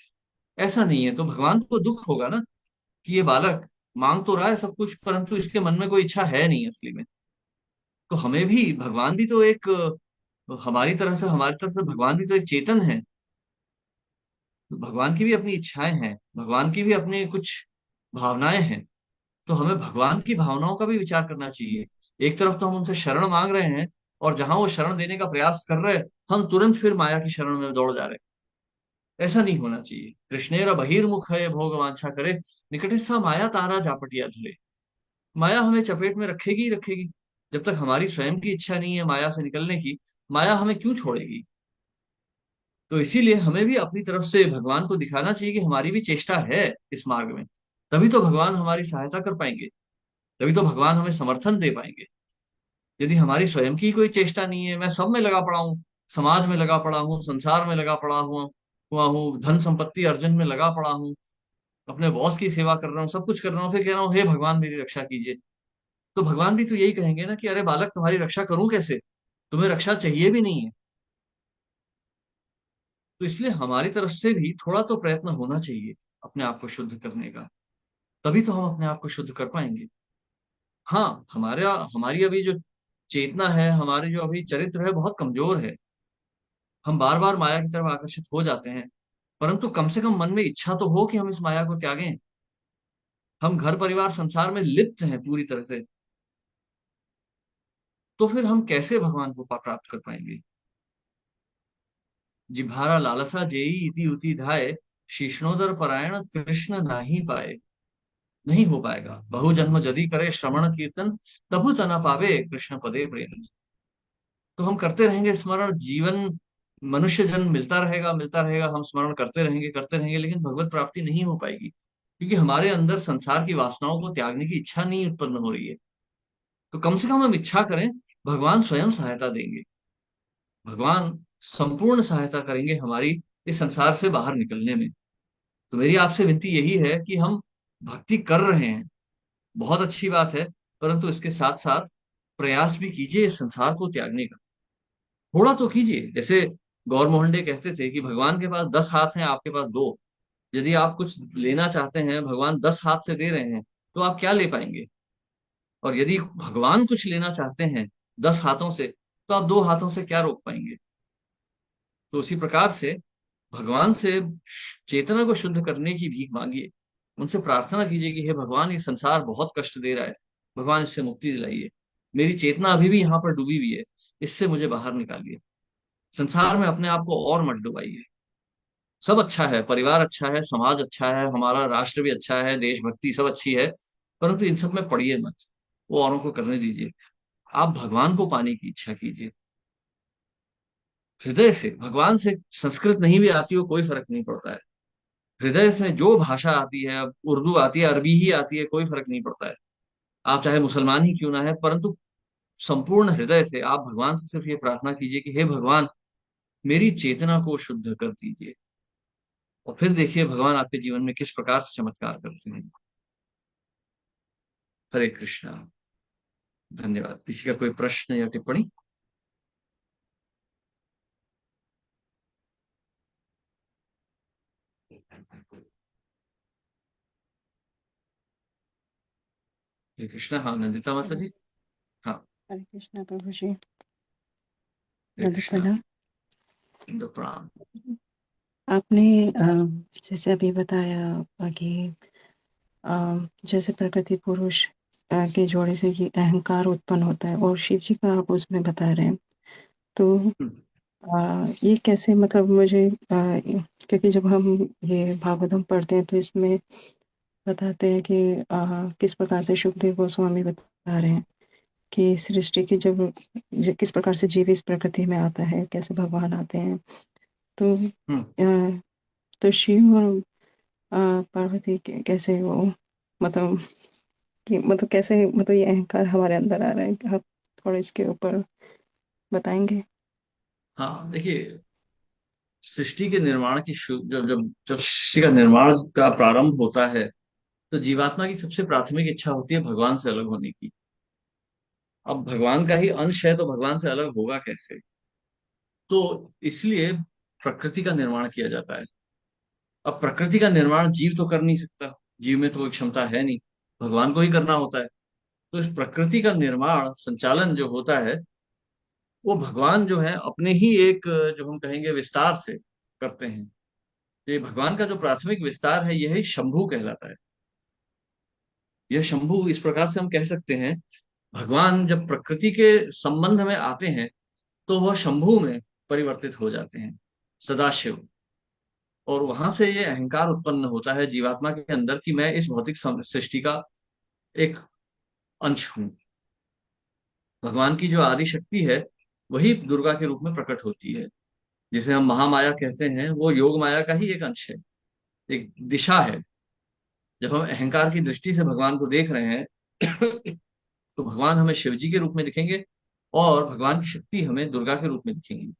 B: ऐसा नहीं है, तो भगवान को दुख होगा ना कि ये बालक मांग तो रहा है सब कुछ, परंतु इसके मन में कोई इच्छा है नहीं असली में। तो हमें भी, भगवान भी तो एक हमारी तरफ से भगवान भी तो एक चेतन है। तो भगवान की भी अपनी इच्छाएं हैं, भगवान की भी अपनी कुछ भावनाएं हैं। तो हमें भगवान की भावनाओं का भी विचार करना चाहिए। एक तरफ तो हम उनसे शरण मांग रहे हैं, और जहां वो शरण देने का प्रयास कर रहे हैं, हम तुरंत फिर माया की शरण में दौड़ जा रहे हैं। ऐसा नहीं होना चाहिए। कृष्णेर बहिर्मुख है भोग वांछा करे, निकटे सा माया तारा जापटिया धरे। माया हमें चपेट में रखेगी ही रखेगी। जब तक हमारी स्वयं की इच्छा नहीं है माया से निकलने की, माया हमें क्यों छोड़ेगी? तो इसीलिए हमें भी अपनी तरफ से भगवान को दिखाना चाहिए कि हमारी भी चेष्टा है इस मार्ग में। तभी तो भगवान हमारी सहायता कर पाएंगे, तभी तो भगवान हमें समर्थन दे पाएंगे। यदि हमारी स्वयं की कोई चेष्टा नहीं है, मैं सब में लगा पड़ा हूँ, समाज में लगा पड़ा हूँ, संसार में लगा पड़ा हुआ हूँ, धन संपत्ति अर्जन में लगा पड़ा हूँ, अपने बॉस की सेवा कर रहा हूँ, सब कुछ कर रहा हूँ, फिर कह रहा हूँ हे भगवान मेरी रक्षा कीजिए। तो भगवान भी तो यही कहेंगे ना कि अरे बालक, तुम्हारी रक्षा करूं कैसे, तुम्हें रक्षा चाहिए भी नहीं है। तो इसलिए हमारी तरफ से भी थोड़ा तो प्रयत्न होना चाहिए अपने आप को शुद्ध करने का। तभी तो हम अपने आप को शुद्ध कर पाएंगे। हाँ, हमारी अभी जो चेतना है, हमारी जो अभी चरित्र है, बहुत कमजोर है। हम बार बार माया की तरफ आकर्षित हो जाते हैं। परंतु कम से कम मन में इच्छा तो हो कि हम इस माया को त्यागें। हम घर परिवार संसार में लिप्त हैं पूरी तरह से। तो फिर हम कैसे भगवान को प्राप्त कर पाएंगे? जिभारा लालसा जेई इति उति धाय, शिष्णोदर परायण कृष्ण नाही पाए। नहीं हो पाएगा। बहु जन्म जदि करे श्रवण कीर्तन, तबु तना पावे कृष्ण पदे प्रेम। तो हम करते रहेंगे स्मरण, जीवन मनुष्य जन्म मिलता रहेगा, हम स्मरण करते रहेंगे, लेकिन भगवत प्राप्ति नहीं हो पाएगी, क्योंकि हमारे अंदर संसार की वासनाओं को त्यागने की इच्छा नहीं उत्पन्न हो रही है। तो कम से कम हम इच्छा करें, भगवान स्वयं सहायता देंगे। भगवान संपूर्ण सहायता करेंगे हमारी इस संसार से बाहर निकलने में। तो मेरी आपसे विनती यही है कि हम भक्ति कर रहे हैं, बहुत अच्छी बात है, परंतु इसके साथ साथ प्रयास भी कीजिए इस संसार को त्यागने का। थोड़ा तो कीजिए। जैसे गौर मोहन डे कहते थे कि भगवान के पास 10 हाथ हैं, आपके पास दो। यदि आप कुछ लेना चाहते हैं, भगवान 10 हाथ से दे रहे हैं, तो आप क्या ले पाएंगे? और यदि भगवान कुछ लेना चाहते हैं 10 हाथों से, तो आप 2 हाथों से क्या रोक पाएंगे? तो उसी प्रकार से भगवान से चेतना को शुद्ध करने की भीख मांगिए। उनसे प्रार्थना कीजिए कि हे भगवान, ये संसार बहुत कष्ट दे रहा है, भगवान इससे मुक्ति दिलाइए। मेरी चेतना अभी भी यहाँ पर डूबी हुई है, इससे मुझे बाहर निकालिए। संसार में अपने आप को और मत डुबाइए। सब अच्छा है, परिवार अच्छा है, समाज अच्छा है, हमारा राष्ट्र भी अच्छा है, देशभक्ति सब अच्छी है, परंतु इन सब में पड़िए मत। वो औरों को करने दीजिए। आप भगवान को पाने की इच्छा कीजिए हृदय से। भगवान से संस्कृत नहीं भी आती हो कोई फर्क नहीं पड़ता है। हृदय से जो भाषा आती है, उर्दू आती है, अरबी ही आती है, कोई फर्क नहीं पड़ता है। आप चाहे मुसलमान ही क्यों ना है, परंतु संपूर्ण हृदय से आप भगवान से सिर्फ ये प्रार्थना कीजिए कि हे भगवान, मेरी चेतना को शुद्ध कर दीजिए। और फिर देखिए भगवान आपके जीवन में किस प्रकार से चमत्कार करते हैं। हरे कृष्णा। धन्यवाद। किसी का कोई प्रश्न या टिप्पणी? हरे कृष्णा। हाँ, नंदिता माता
A: हरे
B: जी। हाँ।
A: हरे कृष्णा प्रभु जी।
B: हरे
A: दंड
B: कृष्णा।
A: प्रणाम।
B: दंड प्रणाम।
A: आपने जैसे अभी बताया कि जैसे प्रकृति पुरुष के जोड़े से ये अहंकार उत्पन्न होता है और शिव जी का आप उसमें बता रहे हैं। तो
B: हम्म।
A: ये कैसे, मतलब मुझे क्योंकि जब हम ये भागवतम पढ़ते हैं तो इसमें बताते हैं कि किस प्रकार से शुकदेव गोस्वामी बता रहे हैं कि सृष्टि की जब किस प्रकार से जीव इस प्रकृति में आता है, कैसे भगवान आते हैं। तो
B: हम्म।
A: अ, तो शिव और पार्वती कैसे वो, मतलब कि मतलब कैसे, मतलब ये अहंकार हमारे अंदर आ रहा है, कि आप थोड़ा इसके ऊपर बताएंगे?
B: हाँ, देखिए, सृष्टि के निर्माण की जब जब जब सृष्टि का निर्माण का प्रारंभ होता है, तो जीवात्मा की सबसे प्राथमिक इच्छा होती है भगवान से अलग होने की। अब भगवान का ही अंश है, तो भगवान से अलग होगा कैसे? तो इसलिए प्रकृति का निर्माण किया जाता है। अब प्रकृति का निर्माण जीव तो कर नहीं सकता, जीव में तो कोई क्षमता है नहीं, भगवान को ही करना होता है। तो इस प्रकृति का निर्माण संचालन जो होता है, वो भगवान जो है अपने ही एक, जो हम कहेंगे, विस्तार से करते हैं। ये भगवान का जो प्राथमिक विस्तार है, यही शंभु कहलाता है। यह शंभु इस प्रकार से हम कह सकते हैं, भगवान जब प्रकृति के संबंध में आते हैं, तो वह शंभु में परिवर्तित हो जाते हैं, सदाशिव। और वहां से ये अहंकार उत्पन्न होता है जीवात्मा के अंदर कि मैं इस भौतिक सृष्टि का एक अंश हूँ। भगवान की जो आदि शक्ति है, वही दुर्गा के रूप में प्रकट होती है। जिसे हम महामाया कहते हैं, वो योग माया का ही एक अंश है, एक दिशा है। जब हम अहंकार की दृष्टि से भगवान को देख रहे हैं, तो भगवान हमें शिव जी के रूप में दिखेंगे, और भगवान की शक्ति हमें दुर्गा के रूप में दिखेंगी।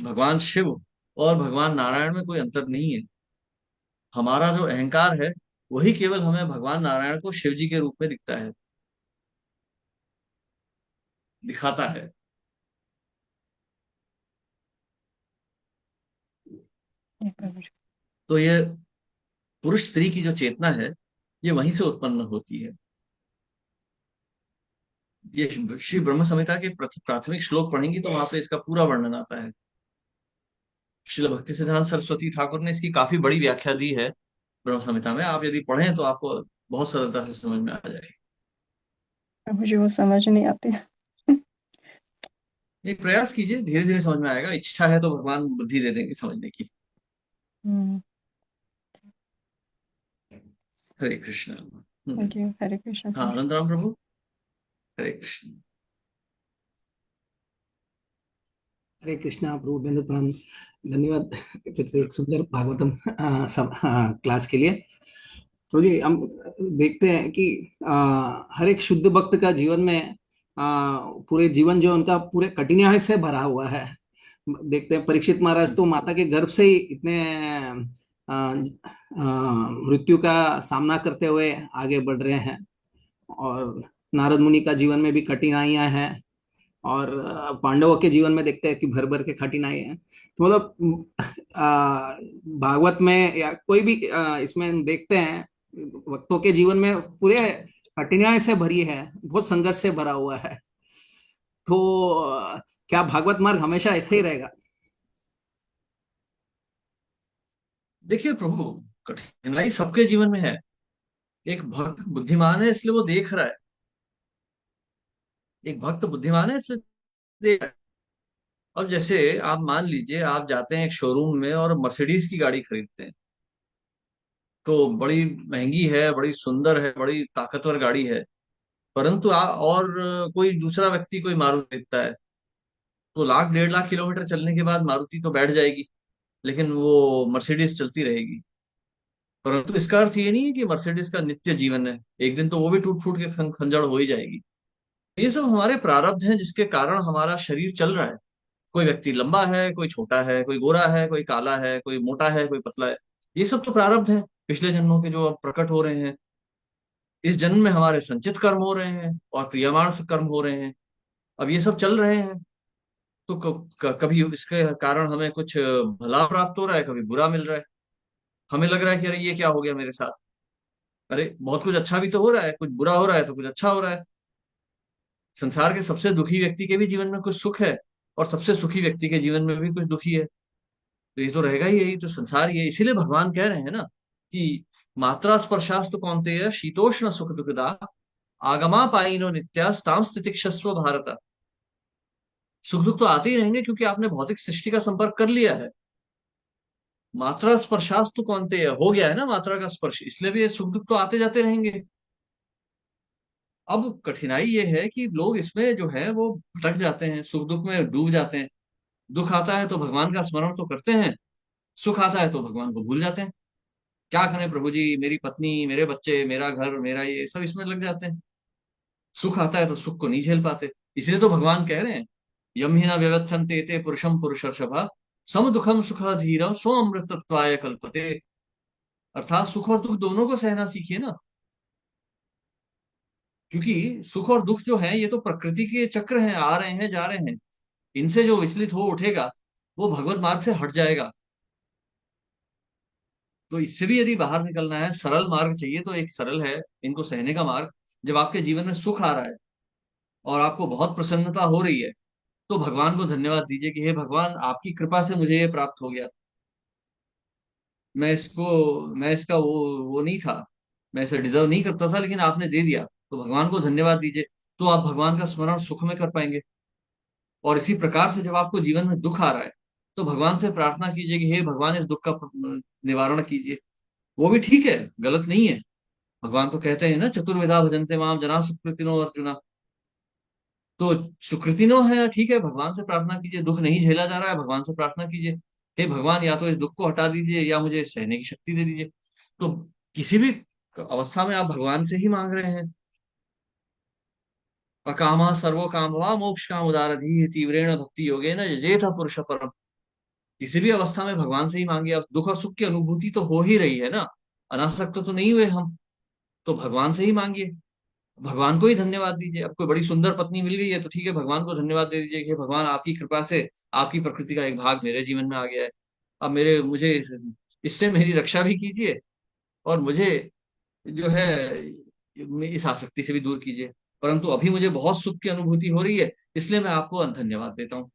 B: भगवान शिव और भगवान नारायण में कोई अंतर नहीं है। हमारा जो अहंकार है, वही केवल हमें भगवान नारायण को शिव जी के रूप में दिखता है, दिखाता है।
A: जी प्रभु जी।
B: तो ये पुरुष स्त्री की जो चेतना है, ये वहीं से उत्पन्न होती है। ये श्री ब्रह्म संहिता के प्राथमिक श्लोक पढ़ेंगी तो वहां पे इसका पूरा वर्णन आता है। श्रील भक्ति सिद्धांत सरस्वती ठाकुर ने इसकी काफी बड़ी व्याख्या दी है ब्रह्म संहिता में। आप यदि पढ़ें तो आपको बहुत सरलता से समझ में आ जाएगी।
A: प्रभु जी वो समझ नहीं आती।
B: एक प्रयास कीजिए, धीरे धीरे समझ में आएगा। इच्छा है तो भगवान बुद्धि दे देंगे समझने की।
A: हम्म।
B: हरे कृष्ण।
A: थैंक यू, हरे कृष्ण
B: हाँ,
A: प्रभु जी।
B: आनंद राम प्रभु। हरे कृष्ण।
C: हरे कृष्णा प्रभु बेंद्र प्रणाम। धन्यवाद एक सुंदर भागवतम क्लास के लिए। तो जी हम देखते हैं कि हर एक शुद्ध भक्त का जीवन में पूरे जीवन जो उनका पूरे कठिनाई से भरा हुआ है। देखते हैं परीक्षित महाराज तो माता के गर्भ से ही इतने मृत्यु का सामना करते हुए आगे बढ़ रहे हैं। और नारद मुनि का जीवन में भी कठिनाइयां हैं। और पांडवों के जीवन में देखते हैं कि भर भर के कठिनाई है। तो मतलब भागवत में या कोई भी इसमें देखते हैं भक्तों के जीवन में पूरे कठिनाई से भरी है, बहुत संघर्ष से भरा हुआ है। तो क्या भागवत मार्ग हमेशा ऐसे ही रहेगा?
B: देखिए प्रभु, कठिनाई सबके जीवन में है। एक भक्त बुद्धिमान है इसलिए वो देख रहा है। एक भक्त बुद्धिमान है इसलिए देख रहा है। अब जैसे आप मान लीजिए, आप जाते हैं एक शोरूम में और मर्सिडीज की गाड़ी खरीदते हैं। तो बड़ी महंगी है, बड़ी सुंदर है, बड़ी ताकतवर गाड़ी है। परंतु और कोई दूसरा व्यक्ति कोई मारुति खरीदता है, तो लाख 1.5 लाख किलोमीटर चलने के बाद मारुति तो बैठ जाएगी, लेकिन वो मर्सिडीज चलती रहेगी। परंतु इसका अर्थ ये नहीं है कि मर्सिडीज का नित्य जीवन है। एक दिन तो वो भी टूट फूट के खंजड़ हो ही जाएगी। ये सब हमारे प्रारब्ध हैं जिसके कारण हमारा शरीर चल रहा है। कोई व्यक्ति लंबा है, कोई छोटा है, कोई गोरा है, कोई काला है, कोई मोटा है, कोई पतला है। ये सब तो प्रारब्ध हैं पिछले जन्मों के जो अब प्रकट हो रहे हैं। इस जन्म में हमारे संचित कर्म हो रहे हैं और क्रियमाण से कर्म हो रहे हैं। अब ये सब चल रहे हैं। तो कभी इसके कारण हमें कुछ भला प्राप्त हो रहा है, कभी बुरा मिल रहा है। हमें लग रहा है कि अरे ये क्या हो गया मेरे साथ। अरे बहुत कुछ अच्छा भी तो हो रहा है, कुछ बुरा हो रहा है तो कुछ अच्छा हो रहा है। संसार के सबसे दुखी व्यक्ति के भी जीवन में कुछ सुख है, और सबसे सुखी व्यक्ति के जीवन में भी कुछ दुखी है। तो ये तो रहेगा ही, यही तो संसार ही है। इसीलिए भगवान कह रहे हैं ना कि मात्रा स्पर्शास्तु कौन्तेय शीतोष्ण सुख दुखदा आगमा पाइनो नित्यास्ताम स्थितिक्षस्व भारत। सुख दुख तो आते ही रहेंगे क्योंकि आपने भौतिक सृष्टि का संपर्क कर लिया है। मात्रा स्पर्शास्तु कौन्तेय हो गया है ना, मात्रा का स्पर्श, इसलिए भी ये सुख दुख तो आते जाते रहेंगे। अब कठिनाई ये है कि लोग इसमें जो है वो भटक जाते हैं, सुख दुख में डूब जाते हैं। दुख आता है तो भगवान का स्मरण तो करते हैं, सुख आता है तो भगवान को भूल जाते हैं। क्या करें प्रभु जी, मेरी पत्नी, मेरे बच्चे, मेरा घर, मेरा ये सब इसमें लग जाते हैं। सुख आता है तो सुख को नहीं झेल पाते। इसलिए तो भगवान कह रहे हैं, यम ही न व्यवस्थन्ते ते पुरुषम पुरुषर्षभा सम दुखम सुख धीरम सो अमृतत्वाय कल्पते। अर्थात सुख और दुख दोनों को सहना सीखिए ना। क्योंकि सुख और दुख जो है ये तो प्रकृति के चक्र हैं, आ रहे हैं जा रहे हैं। इनसे जो विचलित हो उठेगा वो भगवत मार्ग से हट जाएगा। तो इससे भी यदि बाहर निकलना है, सरल मार्ग चाहिए, तो एक सरल है इनको सहने का मार्ग। जब आपके जीवन में सुख आ रहा है और आपको बहुत प्रसन्नता हो रही है, तो भगवान को धन्यवाद दीजिए कि हे भगवान, आपकी कृपा से मुझे ये प्राप्त हो गया। मैं इसका वो नहीं था, मैं इसे डिजर्व नहीं करता था, लेकिन आपने दे दिया, तो भगवान को धन्यवाद दीजिए। तो आप भगवान का स्मरण सुख में कर पाएंगे। और इसी प्रकार से जब आपको जीवन में दुख आ रहा है, तो भगवान से प्रार्थना कीजिए कि हे भगवान, इस दुख का निवारण कीजिए। वो भी ठीक है, गलत नहीं है। भगवान तो कहते हैं ना, चतुर्विधा भजन्ते माम जना सुकृतिनो अर्जुना। तो सुकृतिनो है, ठीक है, भगवान से प्रार्थना कीजिए। दुख नहीं झेला जा रहा है, भगवान से प्रार्थना कीजिए, हे भगवान, या तो इस दुख को हटा दीजिए या मुझे सहने की शक्ति दे दीजिए। तो किसी भी अवस्था में आप भगवान से ही मांग रहे हैं। अकामा सर्वो कामवा मोक्ष काम उदारधी तीव्रेण भक्ति योगेन यजेथ पुरुष परम। किसी भी अवस्था में भगवान से ही मांगिए। अब दुख और सुख की अनुभूति तो हो ही रही है ना, अनासक्त तो नहीं हुए हम। तो भगवान से ही मांगिए, भगवान को ही धन्यवाद दीजिए। अब कोई बड़ी सुंदर पत्नी मिल गई है तो ठीक है, भगवान को धन्यवाद दे दीजिए कि भगवान, आपकी कृपा से आपकी प्रकृति का एक भाग मेरे जीवन में आ गया है। अब मेरे मुझे इससे मेरी रक्षा भी कीजिए, और मुझे जो है इस आसक्ति से भी दूर कीजिए। परंतु अभी मुझे बहुत सुख की अनुभूति हो रही है, इसलिए मैं आपको धन्यवाद देता हूँ।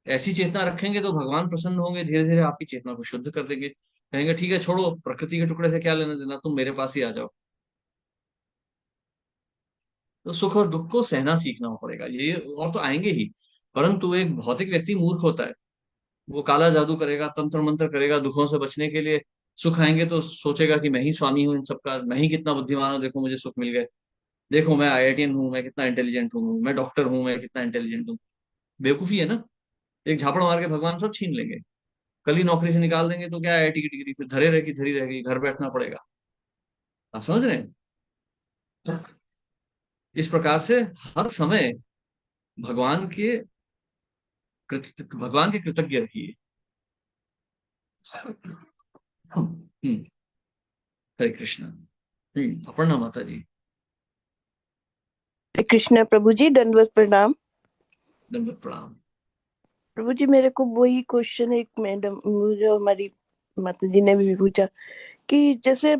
B: ऐसी चेतना रखेंगे तो भगवान प्रसन्न होंगे, धीरे धीरे आपकी चेतना को शुद्ध कर देंगे, कहेंगे ठीक है, छोड़ो, प्रकृति के टुकड़े से क्या लेना देना, तुम मेरे पास ही आ जाओ। तो सुख और दुख को सहना सीखना पड़ेगा, ये और तो आएंगे ही। परंतु एक भौतिक व्यक्ति मूर्ख होता है, वो काला जादू करेगा, तंत्र मंत्र करेगा दुखों से बचने के लिए। सुख आएंगे तो सोचेगा कि मैं ही स्वामी हूँ इन सबका, मैं ही कितना बुद्धिमान हूँ, देखो मुझे सुख मिल गए, देखो मैं आईआईटीएन हूँ, मैं कितना इंटेलिजेंट हूँ, मैं डॉक्टर हूँ, मैं कितना इंटेलिजेंट हूँ। बेवकूफी है ना। एक झापड़ मार के भगवान सब छीन लेंगे, कल ही नौकरी से निकाल देंगे, तो क्या आईआईटी की डिग्री फिर धरी रहेगी, घर बैठना पड़ेगा। आप समझ रहे हैं? इस प्रकार से हर समय भगवान के भगवान के कृतज्ञ रहिए। हरे कृष्णा। अपर्णा माता जी।
D: हरे कृष्णा प्रभु जी, दंडवत प्रणाम।
B: दंडवत प्रणाम।
D: प्रभु जी, मेरे को वही क्वेश्चन एक मैडम जो हमारी माता जी ने भी पूछा कि जैसे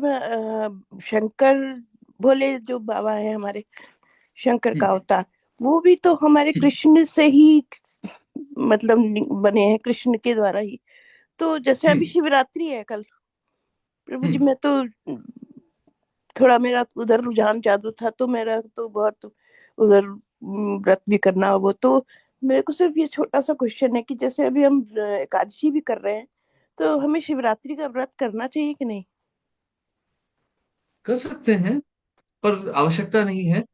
D: शंकर भोले जो बाबा है हमारे, शंकर का अवतार, वो भी तो हमारे कृष्ण से ही मतलब बने हैं, कृष्ण के द्वारा ही। तो जैसे अभी शिवरात्रि है कल, प्रभु जी, मैं तो थोड़ा मेरा उधर रुझान ज्यादा था, तो मेरा तो बहुत उधर व्रत भी करना वो तो। मेरे को सिर्फ ये छोटा सा क्वेश्चन है कि जैसे अभी हम एकादशी भी कर रहे हैं, तो हमें शिवरात्रि का व्रत करना चाहिए कि नहीं?
B: कर सकते हैं, पर आवश्यकता नहीं है।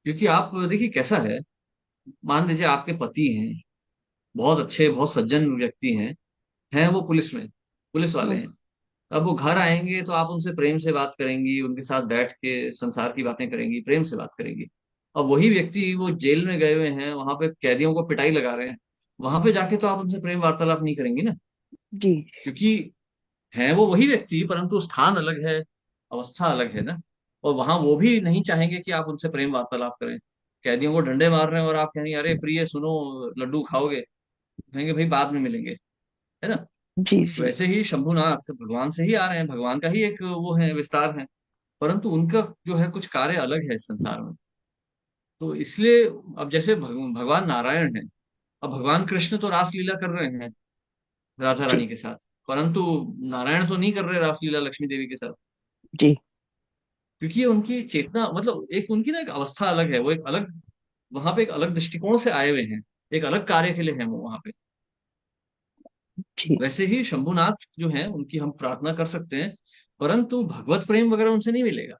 B: क्योंकि आप देखिए कैसा है, मान लीजिए आपके पति हैं, बहुत अच्छे बहुत सज्जन व्यक्ति हैं वो पुलिस में, पुलिस वाले हैं। अब वो घर आएंगे तो आप उनसे प्रेम से बात करेंगी, उनके साथ बैठ के संसार की बातें करेंगी, प्रेम से बात करेंगी। अब वही व्यक्ति वो जेल में गए हुए हैं, वहां पे कैदियों को पिटाई लगा रहे हैं, वहां पे जाके तो आप उनसे प्रेम वार्तालाप नहीं करेंगी ना।
D: जी
B: क्योंकि हैं वो वही व्यक्ति, परंतु स्थान अलग है, अवस्था अलग है ना। और वहां वो भी नहीं चाहेंगे कि आप उनसे प्रेम वार्तालाप करें। कैदियों को डंडे मार रहे हैं और आप कहेंगे अरे प्रिय सुनो, लड्डू खाओगे, कहेंगे भाई बाद में मिलेंगे, है ना।
D: जी जी
B: वैसे ही शंभुनाथ भगवान से ही आ रहे हैं, भगवान का ही एक वो है, विस्तार है। परंतु उनका जो है कुछ कार्य अलग है इस संसार में। तो इसलिए अब जैसे भगवान नारायण है, अब भगवान कृष्ण तो रासलीला कर रहे हैं राधा
D: जी
B: रानी के साथ, परंतु नारायण तो नहीं कर रहे रासलीला लक्ष्मी देवी के साथ।
D: जी
B: क्योंकि ये उनकी चेतना, मतलब एक उनकी ना एक अवस्था अलग है, वो एक अलग, वहां पे एक अलग दृष्टिकोण से आए हुए हैं, एक अलग कार्य के लिए हैं वो वहां पे।
D: जी
B: वैसे ही शंभुनाथ जो हैं उनकी हम प्रार्थना कर सकते हैं, परंतु भगवत प्रेम वगैरह उनसे नहीं मिलेगा।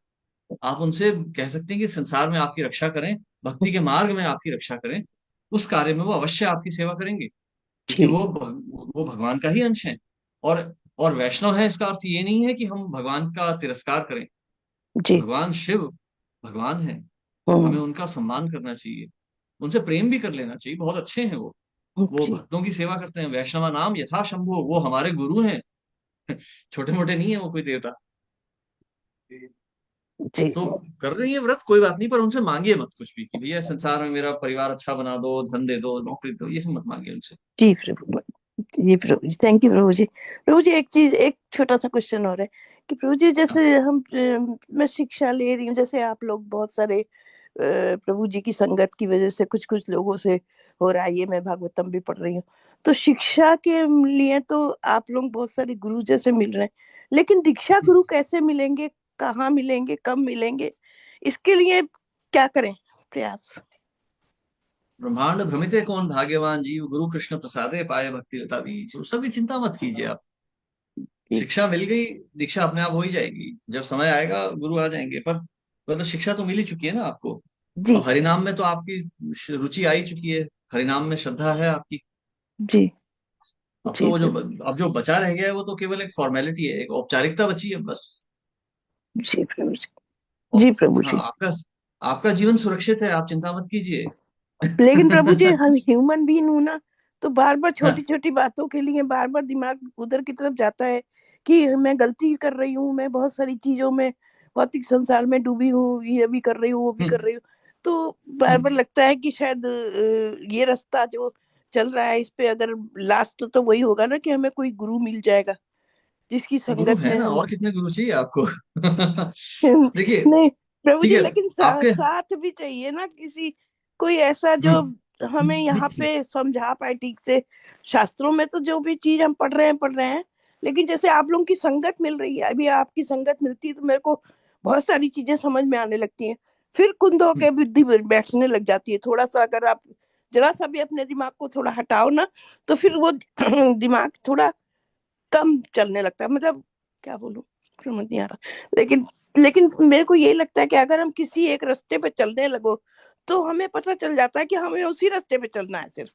B: आप उनसे कह सकते हैं कि संसार में आपकी रक्षा करें, भक्ति के मार्ग में आपकी रक्षा करें, उस कार्य में वो अवश्य आपकी सेवा करेंगे, क्योंकि
D: जी
B: वो भगवान का ही अंश है। और वैष्णव है, इसका अर्थ ये नहीं है कि हम भगवान का तिरस्कार करें।
D: जी।
B: भगवान शिव भगवान है, हमें
D: हम्म
B: उनका सम्मान करना चाहिए, उनसे प्रेम भी कर लेना चाहिए, बहुत अच्छे हैं वो
D: जी
B: भक्तों की सेवा करते हैं। वैष्णव नाम यथा शंभु, वो हमारे गुरु हैं, छोटे मोटे नहीं है वो कोई देवता।
D: जी
B: तो कर रही है व्रत, कोई बात नहीं, पर उनसे मांगिए मत कुछ भी कि भैया संसार में मेरा परिवार अच्छा बना दो, धन दे दो, नौकरी दो, ये सब मत मांगिए उनसे।
D: जी प्रभु जी। प्रभु जी, थैंक यू प्रभु जी। प्रभु जी, एक चीज, एक छोटा सा क्वेश्चन और है कि प्रभु जी
B: हाँ।
D: जैसे हम मैं शिक्षा ले रही हूँ, जैसे आप लोग बहुत सारे प्रभु जी की संगत की वजह से कुछ कुछ लोगों से हो रहा है ये, मैं भागवतम भी पढ़ रही हूँ, तो शिक्षा के लिए तो आप लोग बहुत सारे गुरु जैसे मिल रहे हैं, लेकिन दीक्षा गुरु कैसे मिलेंगे, कहाँ मिलेंगे, कब मिलेंगे, इसके लिए क्या करें प्रयास?
B: ब्रह्मांड भ्रमिते कौन भाग्यवान जीव, गुरु कृष्ण प्रसादे पाए भक्ति लता बीज। उस सब की चिंता मत कीजिए आप।
D: जी
B: शिक्षा मिल गई, दीक्षा अपने आप हो ही जाएगी, जब समय आएगा गुरु आ जाएंगे। पर तो शिक्षा तो मिल ही चुकी है ना आपको।
D: जी
B: अब हरिनाम में तो आपकी रुचि आ ही चुकी है, हरिनाम में श्रद्धा है आपकी।
D: जी
B: अब तो
D: जी
B: वो जो
D: प्रभु
B: अब जो बचा रह गया है वो तो केवल एक फॉर्मेलिटी है, एक औपचारिकता बची है बस।
D: जी प्रभु जी।
B: और
D: जी प्रभु
B: हाँ,
D: जी।
B: आपका आपका जीवन सुरक्षित है, आप चिंता मत कीजिए।
D: लेकिन प्रभु जी, हम ह्यूमन बीइंग हूं ना, तो बार बार छोटी
B: हाँ,
D: छोटी बातों के लिए बार बार दिमाग उधर की तरफ जाता है कि मैं गलती कर रही हूँ, मैं बहुत सारी चीजों में भौतिक संसार में डूबी हूँ, ये भी कर रही हूँ, वो भी कर
B: हम्म,
D: रही हूँ। तो बार बार
B: हम्म,
D: लगता है कि शायद ये रास्ता जो चल रहा है इस पे, अगर लास्ट तो वही होगा ना कि हमें कोई गुरु मिल जाएगा जिसकी
B: गुरु
D: संगत
B: है
D: में
B: ना,
D: हम
B: और कितने गुरु चाहिए आपको? देखिए,
D: नहीं प्रभु
B: ठीक
D: जी,
B: है
D: लेकिन
B: आपके।
D: साथ भी चाहिए ना किसी, कोई ऐसा जो हमें यहाँ
B: हम्म।
D: पे समझा पाए ठीक से। शास्त्रों में तो जो भी चीज हम पढ़ रहे हैं, लेकिन जैसे आप लोगों की संगत मिल रही है, अभी आपकी संगत मिलती है तो मेरे को बहुत सारी चीजें समझ में आने लगती हैं। फिर कुंद होके बुद्धि बैठने लग जाती है। थोड़ा सा अगर आप जरा सा भी अपने दिमाग को थोड़ा हटाओ ना, तो फिर वो दिमाग थोड़ा कम चलने लगता है। मतलब क्या बोलूं, समझ नहीं आ रहा। लेकिन लेकिन मेरे को ये लगता है कि अगर हम किसी एक रास्ते पे चलने लगो तो हमें पता चल जाता है कि हमें उसी रास्ते पे चलना है सिर्फ।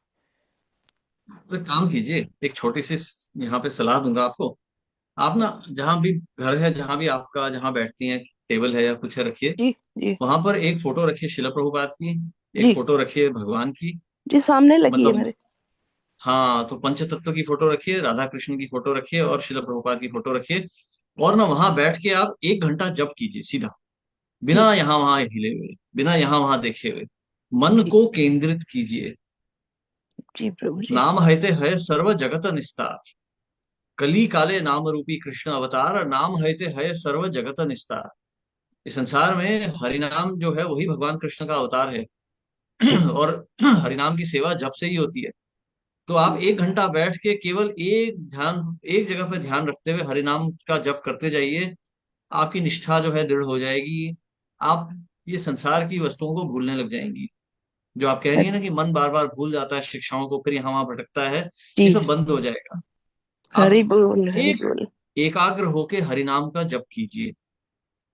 B: तो एक काम कीजिए, एक छोटी सी यहाँ पे सलाह दूंगा आपको। आप ना जहाँ भी घर है, जहाँ भी आपका, जहाँ बैठती हैं, टेबल है या कुछ है, रखिए।
D: जी जी
B: वहां पर एक फोटो रखिए शिला प्रभुपाद की, एक
D: जी
B: फोटो रखिए भगवान की।
D: जी, सामने लगी है
B: मतलब
D: मेरे।
B: हाँ, तो पंच तत्व की फोटो रखिए, राधा कृष्ण की फोटो रखिए और शिला प्रभुपाद की फोटो रखिए। और ना वहां बैठ के आप 1 घंटा जप कीजिए सीधा,
D: जी
B: बिना यहाँ वहां हिले हुए, बिना यहाँ वहां देखे हुए। मन
D: जी
B: को केंद्रित कीजिए।
D: जी प्रभु जी।
B: नाम हयते है सर्व जगत निस्तार, कली काले नाम रूपी कृष्ण अवतार, नाम हयते है सर्व जगत निस्तार। इस संसार में हरिनाम जो है वही भगवान कृष्ण का अवतार है। और हरिनाम की सेवा जब से ही होती है। तो आप 1 घंटा बैठ के केवल एक जगह पे ध्यान रखते हुए हरिनाम का जप करते जाइए। आपकी निष्ठा जो है दृढ़ हो जाएगी। आप ये संसार की वस्तुओं को भूलने लग जाएंगी। जो आप कह रही है ना कि मन बार बार भूल जाता है शिक्षाओं को, फिर यहाँ वहां भटकता है, ये
D: जी,
B: सब बंद हो जाएगा। आप
D: हरि बोल हरि
B: एक
D: बोल।
B: एकाग्र होके हरिनाम का जप कीजिए।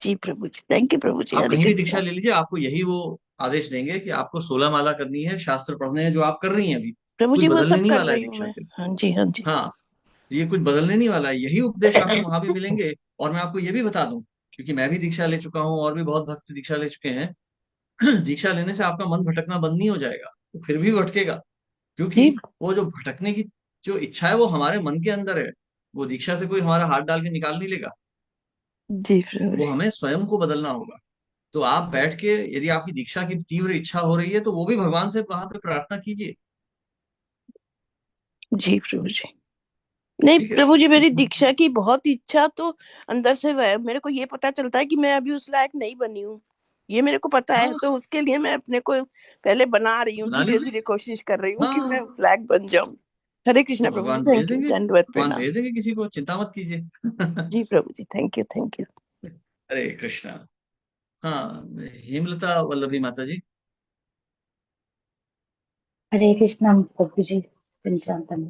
D: जी प्रभु जी, थैंक यू प्रभु जी,
B: आप
D: हरे
B: कहीं भी दीक्षा
D: कृष्णा।
B: ले लीजिए, आपको यही वो आदेश देंगे कि आपको 16 माला करनी है, शास्त्र पढ़ने हैं, जो आप कर रही हैं अभी।
D: प्रभु
B: कुछ
D: जी वो
B: बदलने
D: सब
B: नहीं
D: कर
B: वाला है
D: रही हूँ
B: दीक्षा
D: मैं।
B: से।
D: हाँ जी हाँ जी।
B: हाँ, ये कुछ बदलने नहीं वाला है, यही उपदेश आपको वहां भी मिलेंगे। और मैं आपको ये भी बता दूं, क्योंकि मैं भी दीक्षा ले चुका हूँ और भी बहुत भक्त दीक्षा ले चुके हैं। दीक्षा लेने से आपका मन भटकना बंद नहीं हो जाएगा, वो फिर भी भटकेगा। क्योंकि
D: जी
B: वो जो भटकने की जो इच्छा है वो हमारे मन के अंदर है। वो दीक्षा से कोई हमारा हाथ डाल के निकाल नहीं लेगा।
D: जी प्रभु
B: वो
D: जी।
B: हमें स्वयं को बदलना होगा। तो आप बैठ के, यदि आपकी दीक्षा की तीव्र इच्छा हो रही है, तो वो भी भगवान से वहां पे प्रार्थना कीजिए।
D: जी प्रभु जी। नहीं
B: ठीक है।
D: प्रभु जी, मेरी दीक्षा की बहुत इच्छा तो अंदर से है। मेरे को ये पता चलता है कि मैं अभी उस लायक नहीं बनी हूँ, ये मेरे को पता है।
B: हाँ,
D: तो उसके लिए मैं अपने को पहले बना रही हूँ,
B: बना
D: धीरे
B: लीजिए।
D: धीरे कोशिश कर रही हूँ कि मैं
B: हाँ,
D: उस लायक बन जाऊं। हरे कृष्णा
B: तो
D: प्रभु जी,
B: भगवान भेज
D: थैंक यू,
B: देंगे,
D: दंडवत
B: भगवान
D: प्रणाम।
B: भेज देंगे किसी को, चिंता मत कीजिए।
D: जी Prabhu ji, thank you thank you.
B: हरे कृष्णा। हाँ, हेमलता वल्लभी माता जी।
E: हरे कृष्णा प्रभु जी, पंचानन।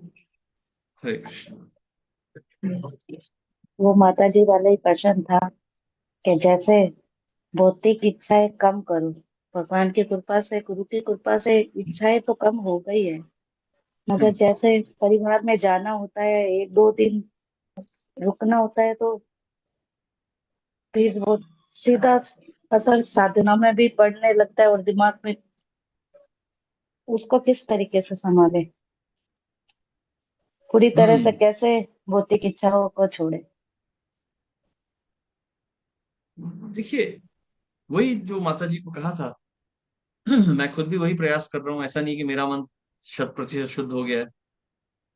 B: हरे कृष्णा।
E: वो माता जी वाला ही प्रश्न था कि जैसे भौतिक इच्छाएं कम करो, भगवान की कृपा से, गुरु की कृपा से इच्छाएं तो कम हो गई है, मगर
B: हम्म।
E: जैसे परिवार में जाना होता है, 1-2 दिन रुकना होता है, तो फिर वो सीधा असर साधना में भी पड़ने लगता है और दिमाग में, उसको किस तरीके से संभाले, पूरी तरह से
B: हम्म।
E: कैसे भौतिक इच्छाओं को छोड़े।
B: देखिए, वही जो माता जी को कहा था, मैं खुद भी वही प्रयास कर रहा हूँ। ऐसा नहीं कि मेरा मन 100% शुद्ध हो गया है।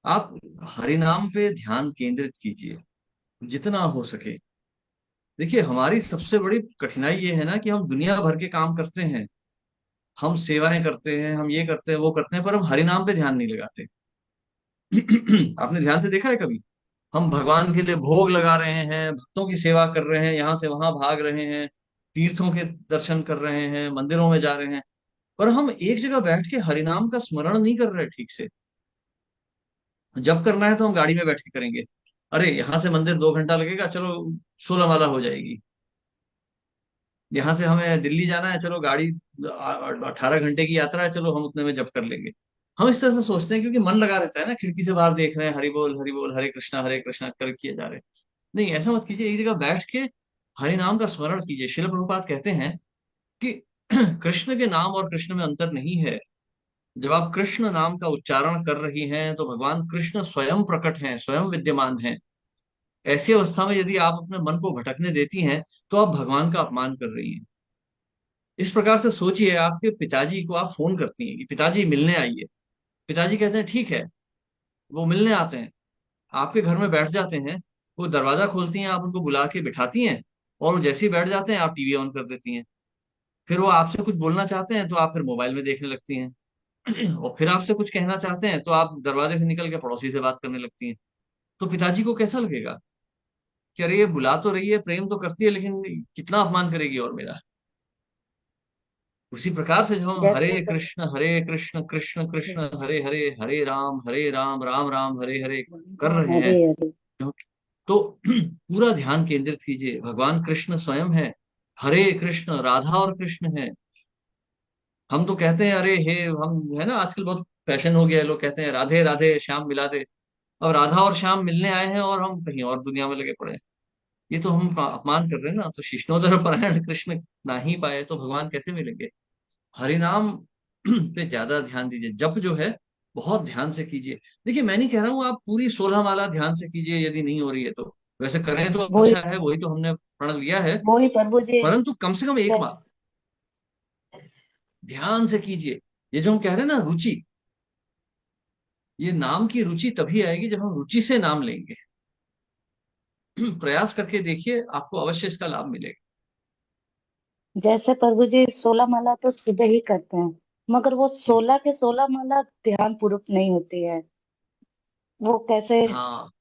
B: आप हरि नाम पे ध्यान केंद्रित कीजिए जितना हो सके। देखिए, हमारी सबसे बड़ी कठिनाई ये है ना कि हम दुनिया भर के काम करते हैं, हम सेवाएं करते हैं, हम ये करते हैं, वो करते हैं, पर हम हरि नाम पे ध्यान नहीं लगाते। आपने ध्यान से देखा है कभी? हम भगवान के लिए भोग लगा रहे हैं, भक्तों की सेवा कर रहे हैं, यहाँ से वहां भाग रहे हैं, तीर्थों के दर्शन कर रहे हैं, मंदिरों में जा रहे हैं, पर हम एक जगह बैठ के हरिनाम का स्मरण नहीं कर रहे ठीक से। जब करना है तो हम गाड़ी में बैठ के करेंगे। अरे, यहाँ से मंदिर 2 घंटा लगेगा, चलो 16 माला हो जाएगी। यहाँ से हमें दिल्ली जाना है, चलो गाड़ी 18 घंटे की यात्रा है, चलो हम उतने में जब कर लेंगे। हम इस तरह से सोचते हैं क्योंकि मन लगा रहता है ना, खिड़की से बाहर देख रहे हैं, हरि बोल हरे कृष्णा कर किए जा रहे हैं। नहीं, ऐसा मत कीजिए। एक जगह बैठ के हरि नाम का स्मरण कीजिए। शिल प्रभुपाद कहते हैं कि कृष्ण के नाम और कृष्ण में अंतर नहीं है। जब आप कृष्ण नाम का उच्चारण कर रही हैं तो भगवान कृष्ण स्वयं प्रकट हैं, स्वयं विद्यमान हैं। ऐसी अवस्था में यदि आप अपने मन को भटकने देती हैं, तो आप भगवान का अपमान कर रही हैं। इस प्रकार से सोचिए, आपके पिताजी को आप फोन करती हैं कि पिताजी मिलने आइए, पिताजी कहते हैं ठीक है, वो मिलने आते हैं, आपके घर में बैठ जाते हैं, वो दरवाजा खोलती हैं, आप उनको बुला के बिठाती हैं, और वो जैसे ही बैठ जाते हैं आप टीवी ऑन कर देती हैं। फिर वो आपसे कुछ बोलना चाहते हैं तो आप फिर मोबाइल में देखने लगती हैं और फिर आपसे कुछ कहना चाहते हैं तो आप दरवाजे से निकल के पड़ोसी से बात करने लगती हैं। तो पिताजी को कैसा लगेगा कि अरे ये बुला तो रही है, प्रेम तो करती है, लेकिन कितना अपमान करेगी और मेरा। उसी प्रकार से जब हम
E: जैसे पर
B: हरे कृष्ण कृष्ण कृष्ण हरे हरे, हरे राम राम राम हरे हरे कर रहे
E: हरे
B: हैं,
E: हरे।
B: तो पूरा ध्यान केंद्रित कीजिए, भगवान कृष्ण स्वयं है, हरे कृष्ण राधा और कृष्ण है। हम तो कहते हैं अरे हे, हम है ना, आजकल बहुत फैशन हो गया है, लोग कहते हैं राधे राधे श्याम मिला दे। अब राधा और श्याम मिलने आए हैं और हम कहीं और दुनिया में लगे पड़े हैं। ये तो हम अपमान कर रहे हैं ना। तो शिष्णोधर परायण कृष्ण ना ही पाए तो भगवान कैसे मिलेंगे। हरिनाम पे ज्यादा ध्यान दीजिए, जप जो है बहुत ध्यान से कीजिए। देखिए मैं नहीं कह रहा हूँ आप पूरी 16 माला ध्यान से कीजिए, यदि नहीं हो रही है तो वैसे करें तो
E: वो ही
B: अच्छा है, वही तो हमने प्रण लिया है।
E: वो ही प्रभु जी।
B: परंतु कम से कम एक बार
E: जैस
B: ध्यान से कीजिए। ये जो हम कह रहे हैं ना रुचि, ये नाम की रुचि तभी आएगी जब हम रुचि से नाम लेंगे। प्रयास करके देखिए, आपको अवश्य इसका लाभ मिलेगा।
E: जैसे प्रभु जी 16 माला तो सुबह ही करते हैं, मगर वो 16 के 16 माला ध्यान पूर्वक नहीं होती है। वो कैसे
B: हाँ,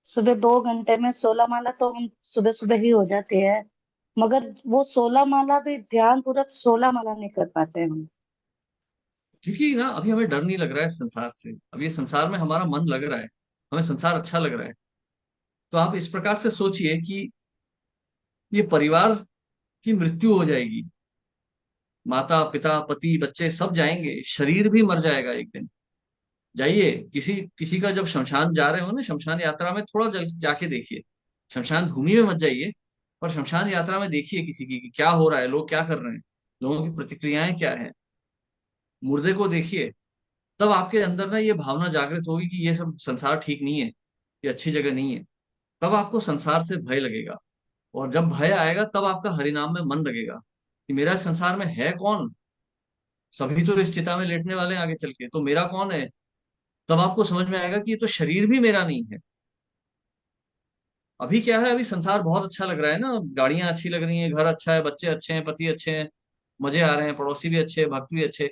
E: सुबह 2 घंटे में 16 माला तो हम सुबह सुबह ही हो जाती है, मगर वो 16 माला भी ध्यान पूर्वक 16 माला नहीं कर पाते हम।
B: क्योंकि ना अभी हमें डर नहीं लग रहा है संसार से, अब ये संसार में हमारा मन लग रहा है, हमें संसार अच्छा लग रहा है। तो आप इस प्रकार से सोचिए कि ये परिवार की मृत्यु हो जाएगी, माता पिता पति बच्चे सब जाएंगे, शरीर भी मर जाएगा एक दिन। जाइए, किसी किसी का जब शमशान जा रहे हो ना, शमशान यात्रा में थोड़ा जाके देखिए। शमशान भूमि में मत जाइए, और शमशान यात्रा में देखिए किसी की कि क्या हो रहा है, लोग क्या कर रहे हैं, लोगों की प्रतिक्रियाएं क्या है। मुर्दे को देखिए, तब आपके अंदर ना ये भावना जागृत होगी कि ये सब संसार ठीक नहीं है, ये अच्छी जगह नहीं है। तब आपको संसार से भय लगेगा, और जब भय आएगा तब आपका हरिनाम में मन लगेगा कि मेरा इस संसार में है कौन। सभी तो इस चिता में लेटने वाले हैं आगे चल के, तो मेरा कौन है। तब आपको समझ में आएगा कि ये तो शरीर भी मेरा नहीं है। अभी क्या है, अभी संसार बहुत अच्छा लग रहा है ना, गाड़ियां अच्छी लग रही हैं, घर अच्छा है, बच्चे अच्छे हैं, पति अच्छे हैं, मजे आ रहे हैं, पड़ोसी भी अच्छे हैं, भक्त भी अच्छे।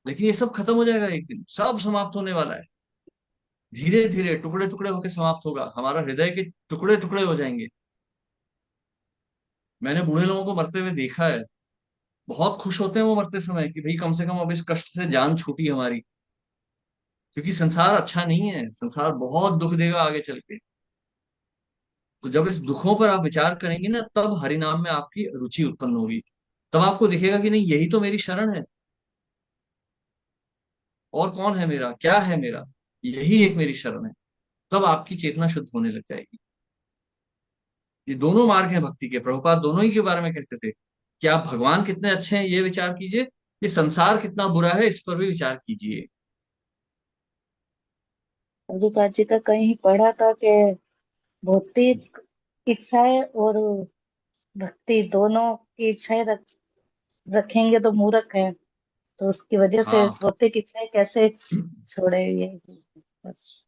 B: लेकिन ये सब खत्म हो जाएगा एक दिन, सब समाप्त होने वाला है। धीरे धीरे टुकड़े टुकड़े होकर समाप्त होगा, हमारा हृदय के टुकड़े टुकड़े हो जाएंगे। मैंने बूढ़े लोगों को मरते हुए देखा है, बहुत खुश होते हैं वो मरते समय कि भाई कम से कम अब इस कष्ट से जान छूटी हमारी। क्योंकि संसार अच्छा नहीं है, संसार बहुत दुख देगा आगे चल के। तो जब इस दुखों पर आप विचार करेंगे ना, तब हरिनाम में आपकी रुचि उत्पन्न होगी। तब आपको दिखेगा कि नहीं, यही तो मेरी शरण है, और कौन है मेरा, क्या है मेरा, यही एक मेरी शरण है। तब आपकी चेतना शुद्ध होने लग जाएगी। ये दोनों मार्ग हैं भक्ति के, प्रभुपाद दोनों ही के बारे में कहते थे कि आप भगवान कितने अच्छे हैं ये विचार कीजिए, ये संसार कितना बुरा है इस पर भी विचार कीजिए।
E: प्रभुपाद जी का कहीं पढ़ा था कि भौतिक इच्छाएं और भक्ति दोनों की इच्छाएं रखेंगे तो मूर्ख है। तो उसकी वजह से
B: हाँ,
E: भौतिक इच्छाएं कैसे छोड़े ये बस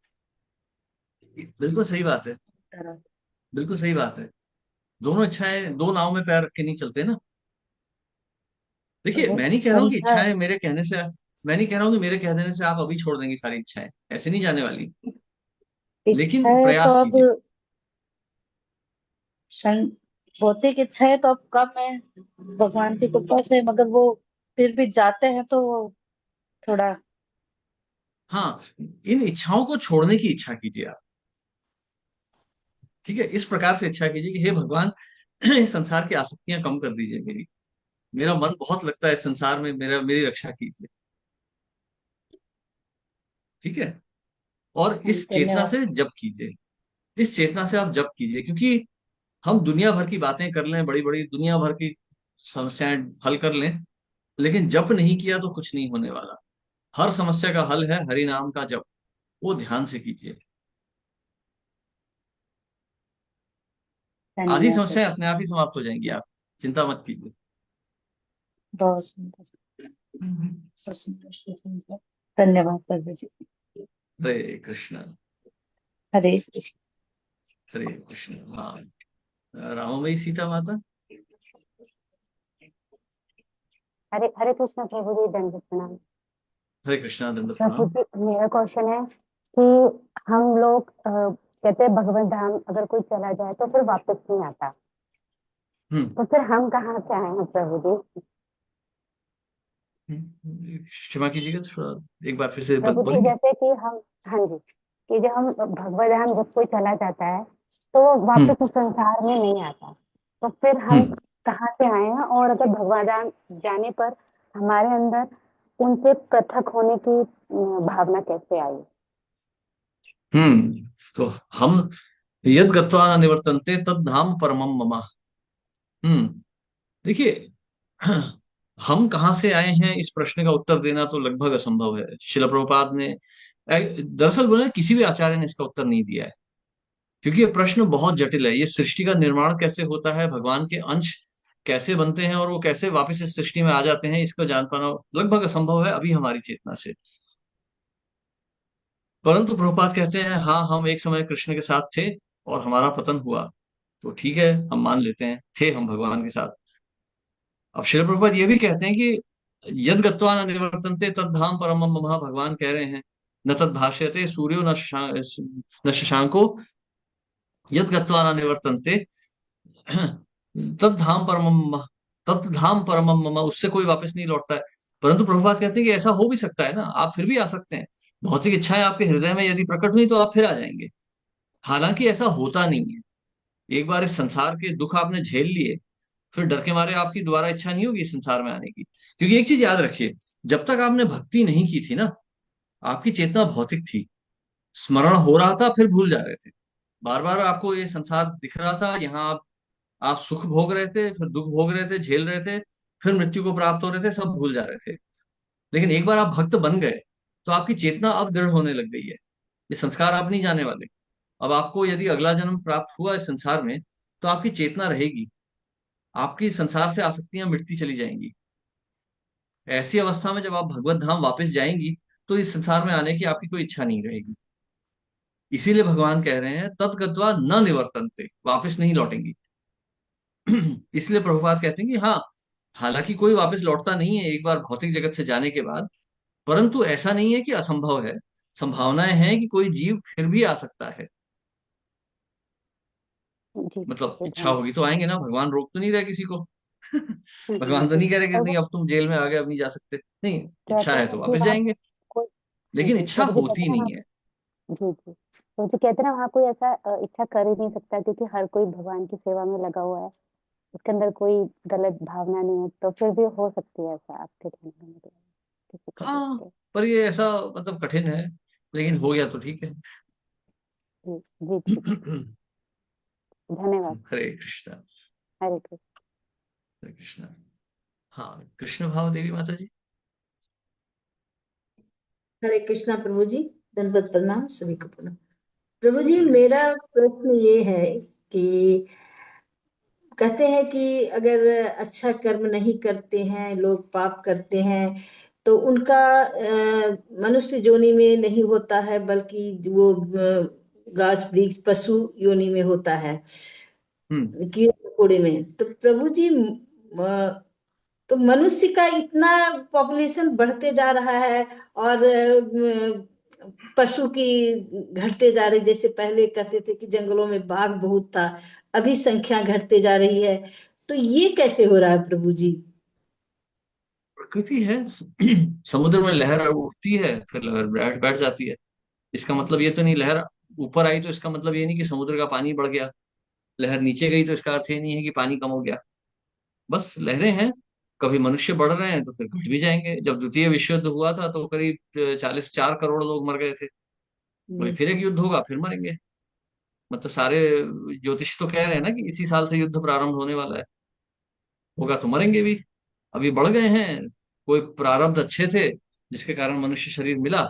B: बिल्कुल सही बात है,
E: तरह।
B: बिल्कुल सही बात है। दोनों इच्छाएं, दो नाव में पैर रख के नहीं चलते ना।
E: तो
B: देखिए
E: वो
B: मैं नहीं कह रहा हूँ कि
E: संसार
B: इच्छाएं मेरे कहने से, मैं नहीं कह रहा हूँ कि मेरे कह देने से आप अभी छोड़ देंगे सारी इच्छाएं, ऐसे नहीं जाने वाली। लेकिन
E: इच्छाएं तो
B: प्रयास
E: अब
B: कीजिए।
E: शन भौतिक इच्छाएं तो अब कम है भगवान की कृपा से, मगर वो फिर भी जाते हैं तो वो थोड़ा
B: हाँ, इन इच्छाओं को छोड़ने की इच्छा कीजिए आप। ठीक है, इस प्रकार से इच्छा कीजिए कि हे भगवान, इस संसार की आसक्तियां कम कर दीजिए मेरी, मेरा मन बहुत लगता है इस संसार में, मेरी रक्षा कीजिए। ठीक है, और इस चेतना
E: धन्यवाद।
B: से जप कीजिए, इस चेतना से आप जप कीजिए। क्योंकि हम दुनिया भर की बातें कर लें, बड़ी बड़ी दुनिया भर की समस्याएं हल कर लें, लेकिन जप नहीं किया तो कुछ नहीं होने वाला। हर समस्या का हल है हरि नाम का जप, वो ध्यान से कीजिए। आधी
E: धन्यवाद
B: समस्याएं
E: प्रभु
B: अपने
E: जी।
B: आप ही समाप्त हो जाएंगी, आप चिंता मत कीजिए।
E: बहुत सुंदर, बहुत सुंदर, बहुत सुंदर। धन्यवाद प्रभु जी।
B: हरे कृष्ण।
E: हरे कृष्ण।
B: हरे कृष्ण। हाँ, रामाबाई सीता माता।
F: हरे हरे कृष्ण प्रभु जी, दंडवत प्रणाम।
B: हरे कृष्णा, दंडवत
F: प्रभु
B: प्रणाम।
F: जी, मेरा क्वेश्चन है कि हम लोग कहते हैं भगवत धाम अगर कोई चला जाए तो फिर वापस नहीं आता,
B: हम्म
F: तो फिर हम कहाँ से आए हैं प्रभु जी?
B: क्षमा कीजिएगा, थोड़ा एक बार फिर से
F: प्रभु जी,
B: बोलेंगे।
F: जैसे कि हम, हाँ जी, कि जब हम भगवत धाम जब कोई चला जाता है तो वो
B: हम्म
F: वापस इस संसार में नहीं आता, तो फिर हम
B: हम्म
F: कहाँ से आए हैं? और अगर भगवत धाम जाने पर हमारे अंदर उनसे पृथक होने की भावना कैसे आई?
B: तो हम यद गत्वा न निवर्तन्ते तद धाम परमम मम। हम्म देखिए, हम कहाँ से आए हैं इस प्रश्न का उत्तर देना तो लगभग असंभव है। शिला प्रभुपाद ने दरअसल बोले, किसी भी आचार्य ने इसका उत्तर नहीं दिया है, क्योंकि ये प्रश्न बहुत जटिल है। ये सृष्टि का निर्माण कैसे होता है, भगवान के अंश कैसे बनते हैं और वो कैसे वापस इस सृष्टि में आ जाते हैं, इसको जान पाना लगभग असंभव है अभी हमारी चेतना से। परंतु प्रभुपाद कहते हैं हाँ, हम एक समय कृष्ण के साथ थे और हमारा पतन हुआ, तो ठीक है, हम मान लेते हैं थे हम भगवान के साथ। अब श्रील प्रभुपाद ये भी कहते हैं कि यद गत्वा न निवर्तन्ते तद धाम परमम मम। भगवान कह रहे हैं न तद भाष्यते सूर्यो न शशांको यद गत्वा न निवर्तन्ते तद धाम परमम मम। तद धाम परमम मम, उससे कोई वापस नहीं लौटता है। परंतु प्रभुपाद कहते हैं कि ऐसा हो भी सकता है ना, आप फिर भी आ सकते हैं। भौतिक इच्छाएं आपके हृदय में यदि प्रकट हुई तो आप फिर आ जाएंगे। हालांकि ऐसा होता नहीं है। एक बार इस संसार के दुख आपने झेल लिए, फिर डर के मारे आपकी दोबारा इच्छा नहीं होगी इस संसार में आने की। क्योंकि एक चीज याद रखिए, जब तक आपने भक्ति नहीं की थी ना, आपकी चेतना भौतिक थी। स्मरण हो रहा था फिर भूल जा रहे थे। बार बार आपको ये संसार दिख रहा था, यहाँ आप सुख भोग रहे थे, फिर दुख भोग रहे थे, झेल रहे थे, फिर मृत्यु को प्राप्त हो रहे थे, सब भूल जा रहे थे। लेकिन एक बार आप भक्त बन गए तो आपकी चेतना अब दृढ़ होने लग गई है। ये संस्कार आप नहीं जाने वाले। अब आपको यदि अगला जन्म प्राप्त हुआ इस संसार में, तो आपकी चेतना रहेगी। आपकी संसार से आसक्तियां मिटती चली जाएंगी। ऐसी अवस्था में जब आप भगवत धाम वापस जाएंगी, तो इस संसार में आने की आपकी कोई इच्छा नहीं रहेगी। इसीलिए भगवान कह रहे हैं तत्गत्वा न निवर्तन्ते, वापस नहीं लौटेंगी। इसलिए प्रभुपाद कहते हैं कि हाँ, हालांकि कोई वापस लौटता नहीं है एक बार भौतिक जगत से जाने के बाद, परंतु ऐसा नहीं है कि असंभव है। संभावनाएं हैं कि कोई जीव फिर भी आ सकता है।
F: जी
B: मतलब
F: जी,
B: इच्छा
F: धन्यवाद।
B: होगी तो आएंगे ना, भगवान रोक तो नहीं रहे किसी को। भगवान तो
F: जी,
B: नहीं कह रहे कि
F: और
B: नहीं
F: वो
B: अब तुम जेल में आ गए, अब नहीं जा सकते। नहीं, इच्छा
F: कहते
B: है
F: हैं
B: तो
F: कि
B: वापस
F: वहाँ
B: जाएंगे।
F: कोई,
B: लेकिन
F: जी
B: इच्छा
F: प्रभु जी कहते
B: होती
F: हैं ना
B: नहीं
F: वहाँ,
B: है।
F: जी जी, प्रभु जी कहते हैं ना वहाँ कोई ऐसा इच्छा कर ही नहीं सकता, क्योंकि हर कोई भगवान की सेवा में लगा हुआ है, उसके अंदर कोई गलत भावना नहीं है, तो फिर भी हो सकती है ऐसा, आपके कहने का मतलब किसी को देख
B: हाँ,
F: के।
B: पर ये ऐसा मतलब कठिन है, लेकिन हो गया तो ठीक है।
F: जी जी ठीक है, धन्यवाद।
B: हरे कृष्णा।
F: हरे कृष्ण।
B: हरे कृष्णा। हाँ, कृष्ण भाव देवी माता जी।
G: हरे कृष्णा प्रभु जी। दंडवत प्रणाम सभी को प्रणाम। प्रभु जी,
B: हरे
G: मेरा
B: कृष्ण।
G: प्रश्न ये है कि कहते हैं कि अगर अच्छा कर्म नहीं करते हैं, लोग पाप करते हैं, तो उनका मनुष्य योनि में नहीं होता है, बल्कि वो गाछ वृक्ष पशु योनि में होता है,
B: हम्म
G: कीड़े मकोड़े में। तो प्रभु जी, तो मनुष्य का इतना पॉपुलेशन बढ़ते जा रहा है और पशु की घटते जा रही। जैसे पहले कहते थे कि जंगलों में बाघ बहुत था, अभी संख्या घटते जा रही है। तो ये कैसे हो रहा है प्रभु जी?
B: प्रकृति है। समुद्र में लहर उठती है, फिर लहर बैठ बैठ जाती है। इसका मतलब ये तो नहीं लहर ऊपर आई तो इसका मतलब ये नहीं कि समुद्र का पानी बढ़ गया। लहर नीचे गई तो इसका अर्थ ये नहीं है कि पानी कम हो गया। बस लहरें हैं। कभी मनुष्य बढ़ रहे हैं तो फिर घट भी जाएंगे। जब द्वितीय विश्व युद्ध हुआ था तो करीब 44 करोड़ लोग मर गए थे। वही
G: जी
B: फिर एक युद्ध होगा, फिर मरेंगे। मतलब सारे ज्योतिष तो कह रहे हैं ना कि इसी साल से युद्ध प्रारंभ होने वाला है। होगा तो मरेंगे भी। अभी बढ़ गए हैं। कोई प्रारब्ध अच्छे थे जिसके कारण मनुष्य शरीर मिला,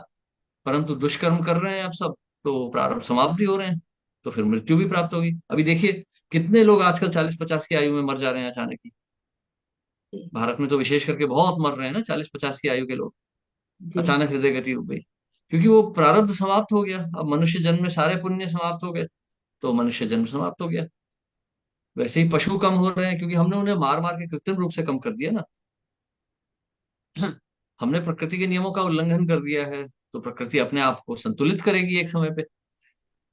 B: परंतु दुष्कर्म कर रहे हैं अब सब, तो प्रारब्ध समाप्त भी हो रहे हैं, तो फिर मृत्यु भी प्राप्त होगी। अभी देखिए कितने लोग आजकल 40-50 की आयु में मर जा रहे हैं अचानक ही। भारत में तो विशेष करके बहुत मर रहे हैं ना 40-50 की आयु के लोग।
G: जी
B: अचानक हृदय गति रुक गई, क्योंकि वो प्रारब्ध समाप्त हो गया। अब मनुष्य जन्म में सारे पुण्य समाप्त हो गए, तो मनुष्य जन्म समाप्त हो गया। वैसे ही पशु कम हो रहे हैं, क्योंकि हमने उन्हें मार मार के कृत्रिम रूप से कम कर दिया ना। हमने प्रकृति के नियमों का उल्लंघन कर दिया है, तो प्रकृति अपने आप को संतुलित करेगी एक समय पे,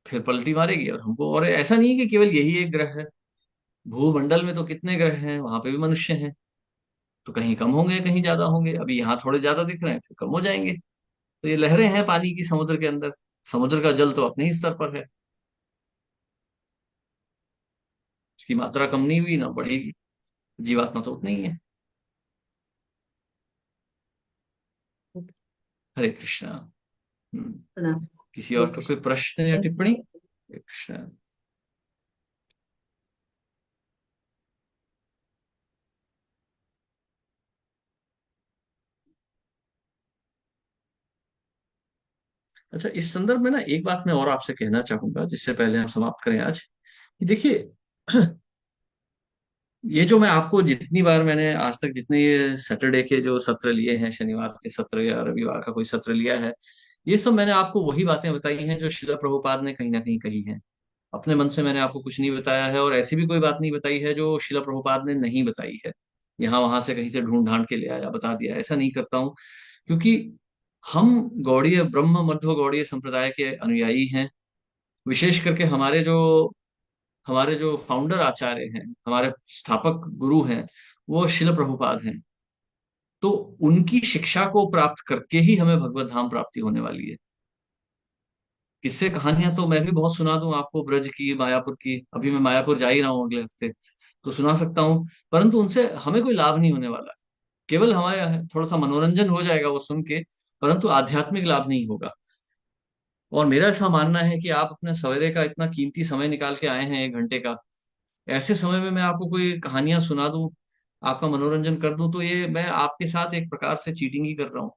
B: फिर पलटी मारेगी और हमको। और ऐसा नहीं है कि केवल यही एक ग्रह है, भूमंडल में तो कितने ग्रह हैं, वहां पे भी मनुष्य हैं। तो कहीं कम होंगे, कहीं ज्यादा होंगे। अभी यहाँ थोड़े ज्यादा दिख रहे हैं, फिर कम हो जाएंगे। तो ये लहरें हैं पानी की समुद्र के अंदर। समुद्र का जल तो अपने ही स्तर पर है, इसकी मात्रा कम नहीं हुई ना बढ़ेगी। जीवात्मा तो उतनी ही है। हरे कृष्णा।
G: प्रणाम।
B: किसी
G: हरे
B: और का कोई
G: कृष्ण।
B: प्रश्न या टिप्पणी? हरे कृष्णा। अच्छा, इस संदर्भ में ना एक बात मैं और आपसे कहना चाहूंगा, जिससे पहले हम समाप्त करें आज, कि देखिए, ये जो मैं आपको जितनी बार मैंने आज तक जितने ये सैटरडे के जो सत्र लिए हैं, शनिवार के सत्र या रविवार का कोई सत्र लिया है, ये सब मैंने आपको वही बातें बताई हैं जो श्रील प्रभुपाद ने कहीं ना कहीं कही हैं। अपने मन से मैंने आपको कुछ नहीं बताया है, और ऐसी भी कोई बात नहीं बताई है जो श्रील प्रभुपाद ने नहीं बताई है। यहाँ वहां से कहीं से ढूंढ ढांड के ले आया बता दिया, ऐसा नहीं करता हूँ। क्योंकि हम गौड़ीय ब्रह्म मध्व गौड़ीय संप्रदाय के अनुयायी हैं। विशेष करके हमारे जो फाउंडर आचार्य हैं, हमारे स्थापक गुरु हैं, वो शिल प्रभुपाद हैं। तो उनकी शिक्षा को प्राप्त करके ही हमें भगवत धाम प्राप्ति होने वाली है। किस्से कहानियां तो मैं भी बहुत सुना दूं आपको, ब्रज की, मायापुर की। अभी मैं मायापुर जा ही रहा हूँ अगले हफ्ते, तो सुना सकता हूँ। परंतु उनसे हमें कोई लाभ नहीं होने वाला है। केवल हमारे थोड़ा सा मनोरंजन हो जाएगा वो सुन के, परंतु आध्यात्मिक लाभ नहीं होगा। और मेरा ऐसा मानना है कि आप अपने सवेरे का इतना कीमती समय निकाल के आए हैं, 1 घंटे का, ऐसे समय में मैं आपको कोई कहानियां सुना दूं, आपका मनोरंजन कर दूं, तो ये मैं आपके साथ एक प्रकार से चीटिंग ही कर रहा हूँ।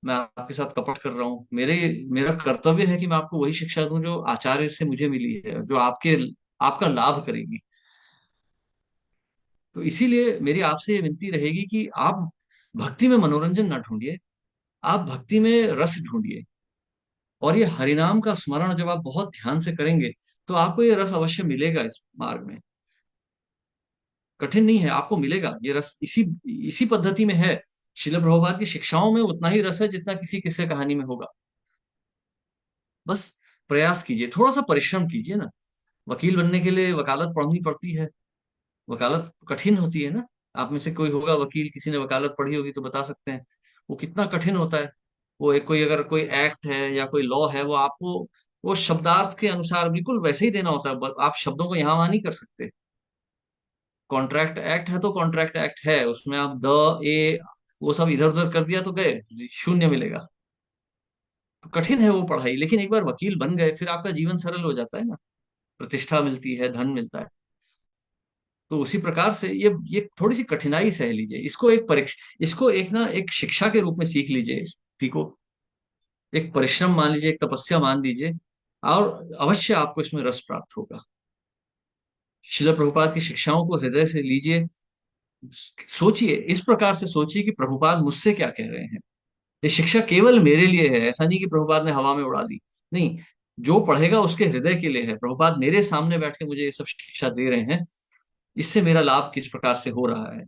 B: मैं आपके साथ कपट कर रहा हूँ। मेरा कर्तव्य है कि मैं आपको वही शिक्षा दूं जो आचार्य से मुझे मिली है, जो आपका लाभ करेगी। तो इसीलिए मेरी आपसे ये विनती रहेगी कि आप भक्ति में मनोरंजन ना ढूंढिए, आप भक्ति में रस ढूंढिए। और ये हरिनाम का स्मरण जब आप बहुत ध्यान से करेंगे, तो आपको ये रस अवश्य मिलेगा इस मार्ग में। कठिन नहीं है, आपको मिलेगा ये रस। इसी इसी पद्धति में है। शिल प्रभुपाद की शिक्षाओं में उतना ही रस है जितना किसी किस्से कहानी में होगा। बस प्रयास कीजिए, थोड़ा सा परिश्रम कीजिए ना। वकील बनने के लिए वकालत पढ़नी पड़ती है। वकालत कठिन होती है ना। आप में से कोई होगा वकील, किसी ने वकालत पढ़ी होगी तो बता सकते हैं वो कितना कठिन होता है। वो एक कोई अगर कोई एक्ट है या कोई लॉ है, वो आपको वो शब्दार्थ के अनुसार बिल्कुल वैसे ही देना होता है। आप शब्दों को यहाँ वहां नहीं कर सकते। कॉन्ट्रैक्ट एक्ट है तो कॉन्ट्रैक्ट एक्ट है, उसमें आप द ए वो सब इधर उधर कर दिया तो गए, शून्य मिलेगा। तो कठिन है वो पढ़ाई, लेकिन एक बार वकील बन गए फिर आपका जीवन सरल हो जाता है ना। प्रतिष्ठा मिलती है, धन मिलता है। तो उसी प्रकार से ये थोड़ी सी कठिनाई सह लीजिए, इसको एक ना एक शिक्षा के रूप में सीख लीजिए। इसी को एक परिश्रम मान लीजिए, एक तपस्या मान लीजिए, और अवश्य आपको इसमें रस प्राप्त होगा। शिला प्रभुपाद की शिक्षाओं को हृदय से लीजिए। सोचिए, इस प्रकार से सोचिए कि प्रभुपाद मुझसे क्या कह रहे हैं। ये शिक्षा केवल मेरे लिए है, ऐसा नहीं कि प्रभुपाद ने हवा में उड़ा दी। नहीं, जो पढ़ेगा उसके हृदय के लिए है। प्रभुपाद मेरे सामने बैठ के मुझे ये सब शिक्षा दे रहे हैं, इससे मेरा लाभ किस प्रकार से हो रहा है,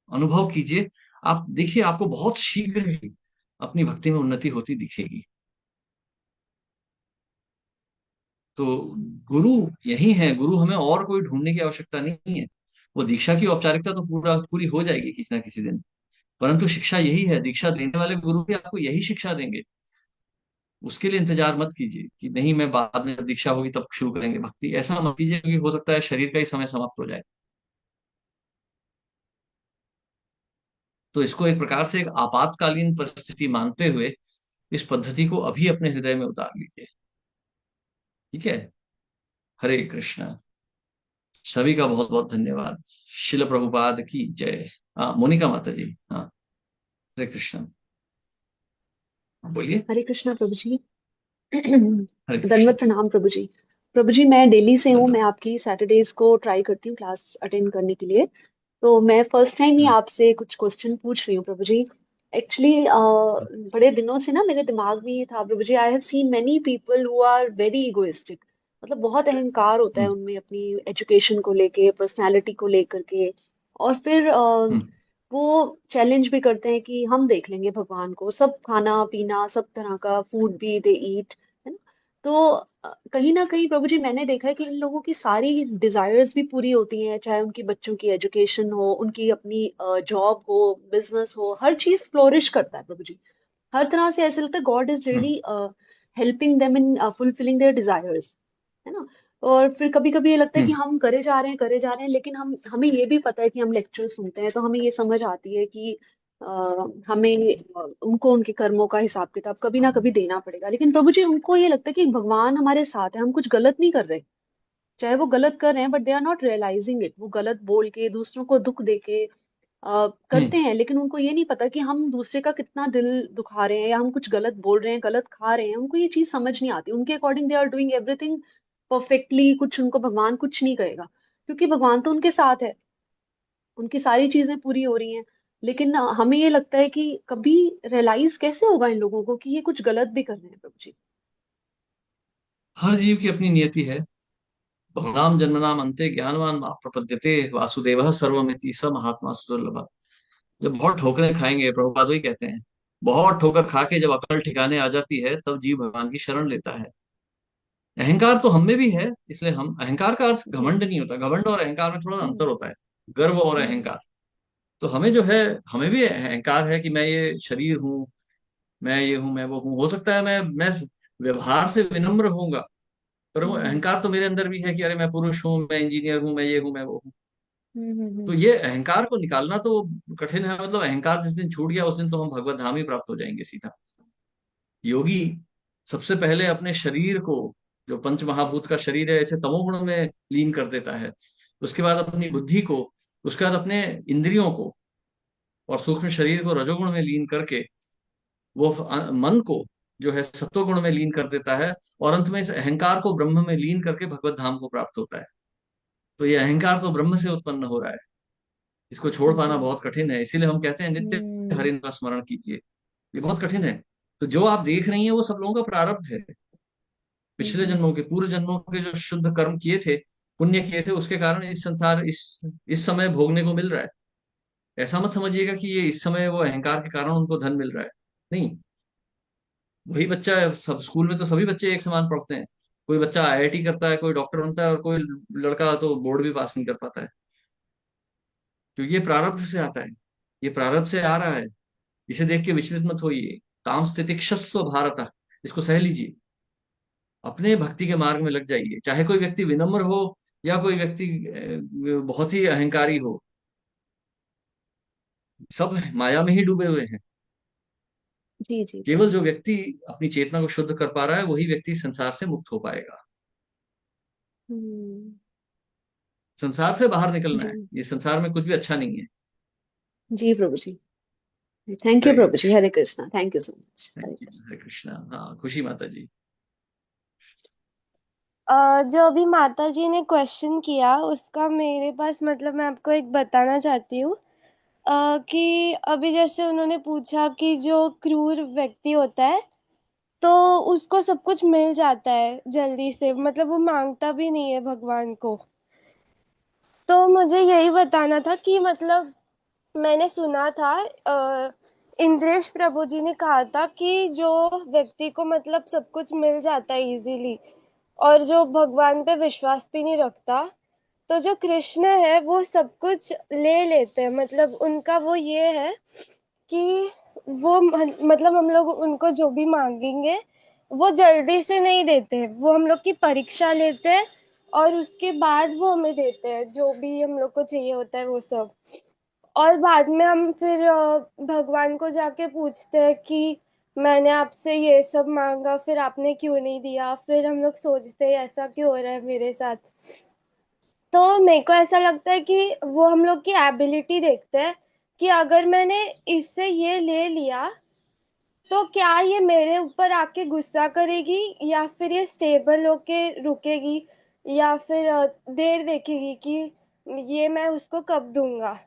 B: अनुभव कीजिए। आप देखिए, आपको बहुत शीघ्र ही अपनी भक्ति में उन्नति होती दिखेगी। तो गुरु यही है, गुरु हमें और कोई ढूंढने की आवश्यकता नहीं है। वो दीक्षा की औपचारिकता तो पूरी हो जाएगी किसी ना किसी दिन, परंतु शिक्षा यही है। दीक्षा देने वाले गुरु भी आपको यही शिक्षा देंगे। उसके लिए इंतजार मत कीजिए कि नहीं मैं बाद में जब दीक्षा होगी तब शुरू करेंगे भक्ति, ऐसा मत कीजिए, क्योंकि हो सकता है शरीर का ही समय समाप्त हो जाए। तो इसको एक प्रकार से एक आपातकालीन परिस्थिति मानते हुए इस पद्धति को अभी अपने हृदय में उतार लीजिए। ठीक है। हरे कृष्णा। सभी का बहुत बहुत धन्यवाद। शिल प्रभुपाद की जय। हाँ, मोनिका माता जी। हाँ, हरे कृष्णा। हाँ, बोलिए।
H: हरे कृष्णा प्रभु जी।
B: हरे कृष्णा।
H: दंडवत प्रणाम प्रभु जी। प्रभु जी मैं दिल्ली से हूँ, मैं
B: धन्यवाद।
H: आपकी सैटरडेज को ट्राई करती हूँ क्लास अटेंड करने के लिए। तो मैं फर्स्ट टाइम ही आपसे कुछ क्वेश्चन पूछ रही हूँ प्रभु जी। एक्चुअली बड़े दिनों से ना मेरे दिमाग में ये था Prabhu ji, I have seen many people who are very egoistic. मतलब बहुत अहंकार होता है
B: हम्म,
H: उनमें, अपनी एजुकेशन को लेके, पर्सनालिटी को लेकर के। और फिर
B: हम्म,
H: वो चैलेंज भी करते हैं कि हम देख लेंगे भगवान को, सब खाना पीना सब तरह का फूड भी दे ईट, है ना। तो कहीं ना कहीं प्रभु जी मैंने देखा है कि इन लोगों की सारी डिजायर्स भी पूरी होती हैं, चाहे उनकी बच्चों की एजुकेशन हो, उनकी अपनी जॉब हो, बिजनेस हो, हर चीज फ्लोरिश करता है प्रभु जी। हर तरह से ऐसे लगता है god is
B: hmm,
H: really helping them in fulfilling their desires, है ना। और फिर कभी कभी ये लगता है कि
B: हम्म,
H: हम करे जा रहे हैं, लेकिन हम हमें ये भी पता है कि हम लेक्चर सुनते हैं तो हमें ये समझ आती है कि हमें उनको उनके कर्मों का हिसाब किताब कभी ना कभी देना पड़ेगा। लेकिन प्रभु जी उनको ये लगता है कि भगवान हमारे साथ है, हम कुछ गलत नहीं कर रहे। चाहे वो गलत कर रहे हैं but they are not realising it. वो गलत बोल के दूसरों को दुख दे के
B: हम्म,
H: करते हैं, लेकिन उनको ये नहीं पता कि हम दूसरे का कितना दिल दुखा रहे हैं, या हम कुछ गलत बोल रहे हैं, गलत खा रहे हैं। उनको ये चीज समझ नहीं आती। उनके according they are doing everything perfectly. कुछ उनको भगवान कुछ नहीं कहेगा, क्योंकि भगवान तो उनके साथ है, उनकी सारी चीजें पूरी हो रही हैं। लेकिन हमें ये लगता है कि कभी रियलाइज कैसे होगा इन लोगों को कि ये कुछ गलत भी कर रहे हैं प्रभु जी।
B: हर जीव की अपनी नियति है। बलराम जन्मनाम अन्ते ज्ञानवान मां प्रपद्यते वासुदेवः सर्वमिति स महात्मा सुदुर्लभ। जब बहुत ठोकरें खाएंगे, प्रभुपाद वही कहते हैं, बहुत ठोकर खा के जब अकल ठिकाने आ जाती है तब जीव भगवान की शरण लेता है। अहंकार तो हम में भी है, इसलिए हम, अहंकार का अर्थ
H: जी।
B: घमंड नहीं होता। घमंड और अहंकार में थोड़ा
H: हम्म।
B: अंतर होता है। गर्व और
H: हम्म।
B: अहंकार। तो हमें जो है, हमें भी अहंकार है कि मैं ये शरीर हूँ, मैं ये हूँ, मैं वो हूँ। हो सकता है मैं व्यवहार से विनम्र होऊंगा, पर वो
H: हम्म।
B: अहंकार तो मेरे अंदर भी है कि अरे मैं पुरुष हूँ, मैं इंजीनियर हूँ, मैं ये हूँ, मैं वो हूँ। तो
H: हम्म।
B: ये अहंकार को निकालना तो कठिन है। मतलब अहंकार जिस दिन छूट गया उस दिन तो हम भगवत धाम ही प्राप्त हो जाएंगे सीधा। योगी सबसे पहले अपने शरीर को, जो पंच महाभूत का शरीर है, इसे तमोगुण में लीन कर देता है। उसके बाद अपनी बुद्धि को, उसके बाद अपने इंद्रियों को और सूक्ष्म शरीर को रजोगुण में लीन करके वो मन को जो है सत्वगुण में लीन कर देता है। और अंत में इस अहंकार को ब्रह्म में लीन करके भगवत धाम को प्राप्त होता है। तो ये अहंकार तो ब्रह्म से उत्पन्न हो रहा है। इसको छोड़
H: जी।
B: पाना बहुत कठिन है। इसीलिए हम कहते हैं नित्य
H: हम्म।
B: हरि का स्मरण कीजिए। ये बहुत कठिन है। तो जो आप देख रही हैं वो सब लोगों का प्रारब्ध है। पिछले
H: हम्म।
B: जन्मों के, पूर्व जन्मों के जो शुद्ध कर्म किए थे, पुण्य किए थे, उसके कारण इस संसार, इस समय भोगने को मिल रहा है। ऐसा मत समझिएगा कि ये इस समय वो अहंकार के कारण उनको धन मिल रहा है। नहीं। वही बच्चा है, सब स्कूल में तो सभी बच्चे एक समान पढ़ते हैं। कोई बच्चा आईआईटी करता है, कोई डॉक्टर बनता है, और कोई लड़का तो बोर्ड भी पास नहीं कर पाता है। तो ये प्रारब्ध से आता है। ये प्रारब्ध से आ रहा है। इसे देख के विचलित मत होइए। काम स्थितिक्षस्व भारत, इसको सह लीजिए। अपने भक्ति के मार्ग में लग जाइए। चाहे कोई व्यक्ति विनम्र हो या कोई व्यक्ति बहुत ही अहंकारी हो, सब माया में ही डूबे हुए हैं।
H: जी। जी
B: केवल जो व्यक्ति अपनी चेतना को शुद्ध कर पा रहा है वही व्यक्ति संसार से मुक्त हो पाएगा।
H: हम्म।
B: संसार से बाहर निकलना
H: जी।
B: है। ये संसार में कुछ भी अच्छा नहीं है।
H: जी Prabhu ji. Thank you
B: Hare
H: Prabhu ji,
B: Krishna.
H: Hare Krishna, thank you so much,
B: thank
H: Hare
B: you.
H: Krishna.
B: Hare Krishna. हाँ, खुशी माता जी।
I: जो अभी माता जी ने क्वेश्चन किया उसका मेरे पास मतलब मैं आपको एक बताना चाहती हूँ कि अभी जैसे उन्होंने पूछा कि जो क्रूर व्यक्ति होता है तो उसको सब कुछ मिल जाता है जल्दी से, मतलब वो मांगता भी नहीं है भगवान को। तो मुझे यही बताना था कि मतलब मैंने सुना था इंद्रेश प्रभु जी ने कहा था कि जो व्यक्ति को मतलब सब कुछ मिल जाता है इजीली और जो भगवान पे विश्वास भी नहीं रखता, तो जो कृष्ण है वो सब कुछ ले लेते हैं। मतलब उनका वो ये है कि वो मतलब हम लोग उनको जो भी मांगेंगे वो जल्दी से नहीं देते हैं, वो हम लोग की परीक्षा लेते हैं और उसके बाद वो हमें देते हैं जो भी हम लोग को चाहिए होता है वो सब। और बाद में हम फिर भगवान को जाके पूछते हैं कि मैंने आपसे ये सब मांगा फिर आपने क्यों नहीं दिया, फिर हम लोग सोचते हैं ऐसा क्यों हो रहा है मेरे साथ। तो मेरे को ऐसा लगता है कि वो हम लोग की एबिलिटी देखते हैं कि अगर मैंने इससे ये ले लिया तो क्या ये मेरे ऊपर आके गुस्सा करेगी या फिर ये स्टेबल होके रुकेगी या फिर देर देखेगी कि ये मैं उसको कब दूंगा।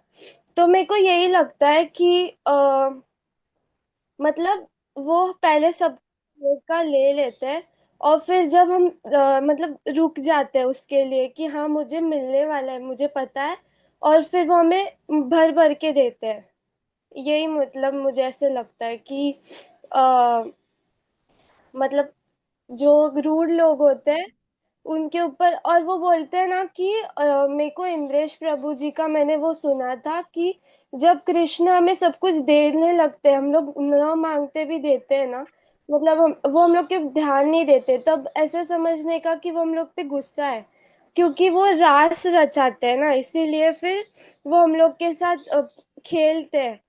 I: तो मेरे को यही लगता है कि मतलब वो पहले सब का ले लेते हैं, और फिर जब हम मतलब रुक जाते हैं उसके लिए कि हाँ मुझे मिलने वाला है, मुझे पता है, और फिर वो हमें भर भर के देते हैं। यही मतलब मुझे ऐसे लगता है कि आ, मतलब जो रूड लोग होते हैं उनके ऊपर, और वो बोलते हैं ना कि मेरे को इंद्रेश प्रभु जी का मैंने वो सुना था कि जब कृष्ण हमें सब कुछ देने लगते हैं, हम लोग न मांगते भी देते हैं ना, मतलब वो हम लोग के ध्यान नहीं देते, तब ऐसे समझने का कि वो हम लोग पे गुस्सा है, क्योंकि वो रास रचाते हैं ना, इसीलिए फिर वो हम लोग के साथ खेलते हैं।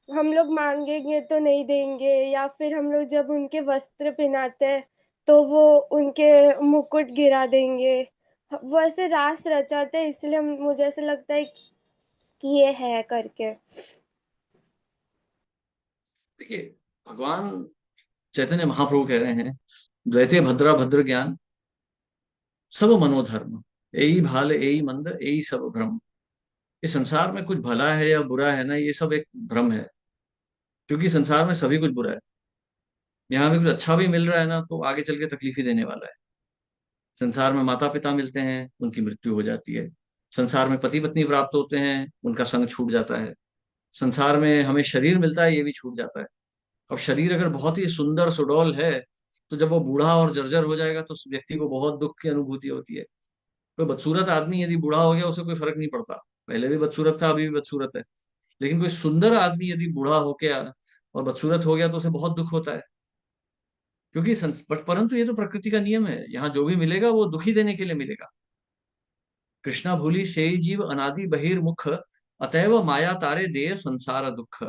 I: हम लोग मांगेंगे तो नहीं देंगे, या फिर हम लोग जब उनके वस्त्र पहनाते हैं तो वो उनके मुकुट गिरा देंगे। वो ऐसे रास रचाते हैं, इसलिए मुझे ऐसा लगता है कि ये है करके।
B: देखिए, भगवान चैतन्य महाप्रभु कह रहे हैं, द्वैते भद्रा भद्र ज्ञान सब मनोधर्म, यही भाल यही मंद यही सब भ्रम। इस संसार में कुछ भला है या बुरा है ना, ये सब एक भ्रम है, क्योंकि संसार में सभी कुछ बुरा है। यहाँ भी कुछ अच्छा भी मिल रहा है ना, तो आगे चल के तकलीफ ही देने वाला है। संसार में माता पिता मिलते हैं, उनकी मृत्यु हो जाती है। संसार में पति पत्नी प्राप्त होते हैं, उनका संग छूट जाता है। संसार में हमें शरीर मिलता है, ये भी छूट जाता है। अब शरीर अगर बहुत ही सुंदर सुडौल है, तो जब वो बूढ़ा और जर्जर हो जाएगा तो उस व्यक्ति को बहुत दुख की अनुभूति होती है। कोई बदसूरत आदमी यदि बूढ़ा हो गया, उसे कोई फर्क नहीं पड़ता, पहले भी बदसूरत था अभी भी बदसूरत है। लेकिन कोई सुंदर आदमी यदि बूढ़ा हो गया और बदसूरत हो गया, तो उसे बहुत दुख होता है। क्योंकि परंतु ये तो प्रकृति का नियम है, यहाँ जो भी मिलेगा वो दुखी देने के लिए मिलेगा। कृष्णा भूली से जीव अनादि बहिर्मुख, अतएव माया तारे दे संसार दुख।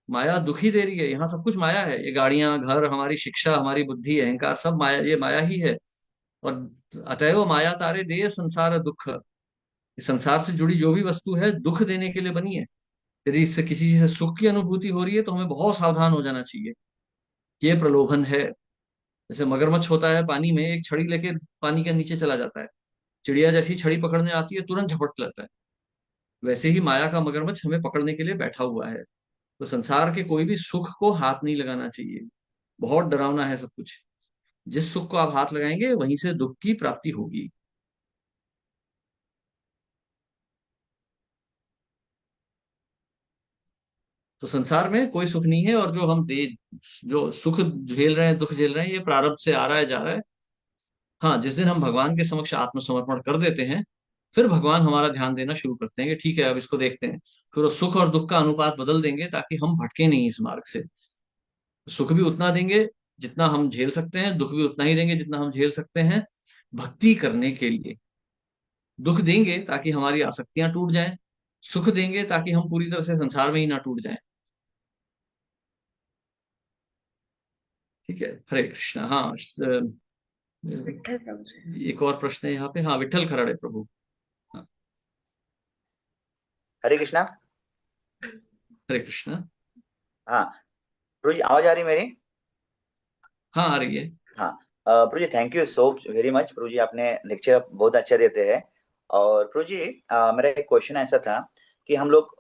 B: माया दुखी दे रही है, यहाँ सब कुछ माया है। ये गाड़ियां, घर, हमारी शिक्षा, हमारी बुद्धि, अहंकार, सब माया, ये माया ही है। और अतएव माया तारे दे संसार दुख। इस संसार से जुड़ी जो भी वस्तु है दुख देने के लिए बनी है। यदि इससे किसी से सुख की अनुभूति हो रही है, तो हमें बहुत सावधान हो जाना चाहिए। ये प्रलोभन है। जैसे मगरमच्छ होता है, पानी में एक छड़ी लेके पानी के नीचे चला जाता है। चिड़िया जैसी छड़ी पकड़ने आती है, तुरंत झपट लेता है। वैसे ही माया का मगरमच्छ हमें पकड़ने के लिए बैठा हुआ है। तो संसार के कोई भी सुख को हाथ नहीं लगाना चाहिए। बहुत डरावना है सब कुछ। जिस सुख को आप हाथ लगाएंगे, वहीं से दुख की प्राप्ति होगी। तो संसार में कोई सुख नहीं है, और जो हम दे जो सुख झेल रहे हैं, दुख झेल रहे हैं, ये प्रारब्ध से आ रहा है, जा रहा है। हाँ, जिस दिन हम भगवान के समक्ष आत्मसमर्पण कर देते हैं, फिर भगवान हमारा ध्यान देना शुरू करते हैं कि ठीक है, अब इसको देखते हैं। फिर वो सुख और दुख का अनुपात बदल देंगे, ताकि हम भटके नहीं इस मार्ग से। सुख भी उतना देंगे जितना हम झेल सकते हैं, दुख भी उतना ही देंगे जितना हम झेल सकते हैं, भक्ति करने के लिए। दुख देंगे ताकि हमारी आसक्तियां टूट जाएं, सुख देंगे ताकि हम पूरी तरह से संसार में ही ना टूट जाएं। ठीक है, हरे कृष्णा। हाँ,
J: विठल प्रभु जी।
B: एक और प्रश्न है यहाँ पे। हाँ, विठल खराड़े प्रभु। हाँ,
K: हरे कृष्णा।
B: हरे कृष्णा।
K: हाँ प्रभु जी, आवाज आ रही मेरी?
B: हाँ, आ रही है।
K: हाँ Prabhu ji, thank you so very much. Prabhu ji, आपने लेक्चर बहुत अच्छा देते हैं। और प्रभु जी, मेरा एक क्वेश्चन ऐसा था कि हम लोग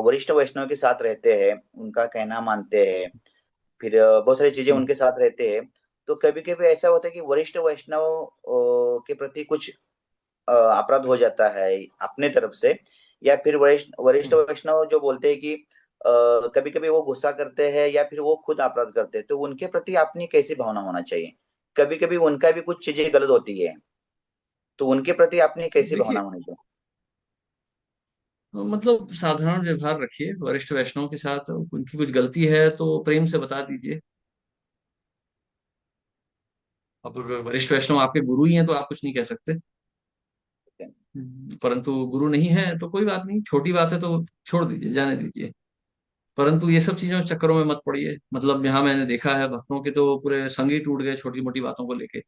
K: वरिष्ठ वैष्णव के साथ रहते हैं, उनका कहना मानते हैं, फिर बहुत सारी चीजें
B: हम्म,
K: उनके साथ रहते हैं। तो कभी कभी ऐसा होता है कि वरिष्ठ वैष्णव के प्रति कुछ अपराध हो जाता है अपने तरफ से, या फिर वरिष्ठ वरिष्ठ
B: हम्म।
K: वैष्णव जो बोलते हैं कि कभी कभी वो गुस्सा करते हैं या फिर वो खुद अपराध करते हैं, तो उनके प्रति अपनी कैसी भावना होना चाहिए? कभी कभी उनका भी कुछ चीजें गलत होती है, तो उनके प्रति अपनी कैसी भावना
B: देखिए,
K: होनी चाहिए?
B: मतलब साधारण व्यवहार रखिए वरिष्ठ वैष्णव के साथ। उनकी कुछ गलती है तो प्रेम से बता दीजिए। अब अगर वरिष्ठ वैष्णव आपके गुरु ही हैं, तो आप कुछ नहीं कह सकते। परंतु गुरु नहीं है तो कोई बात नहीं, छोटी बात है तो छोड़ दीजिए, जाने दीजिए। परंतु ये सब चीजों चक्करों में मत पड़िए। मतलब यहाँ मैंने देखा है, भक्तों के तो पूरे संग ही टूट गए छोटी मोटी बातों को लेके,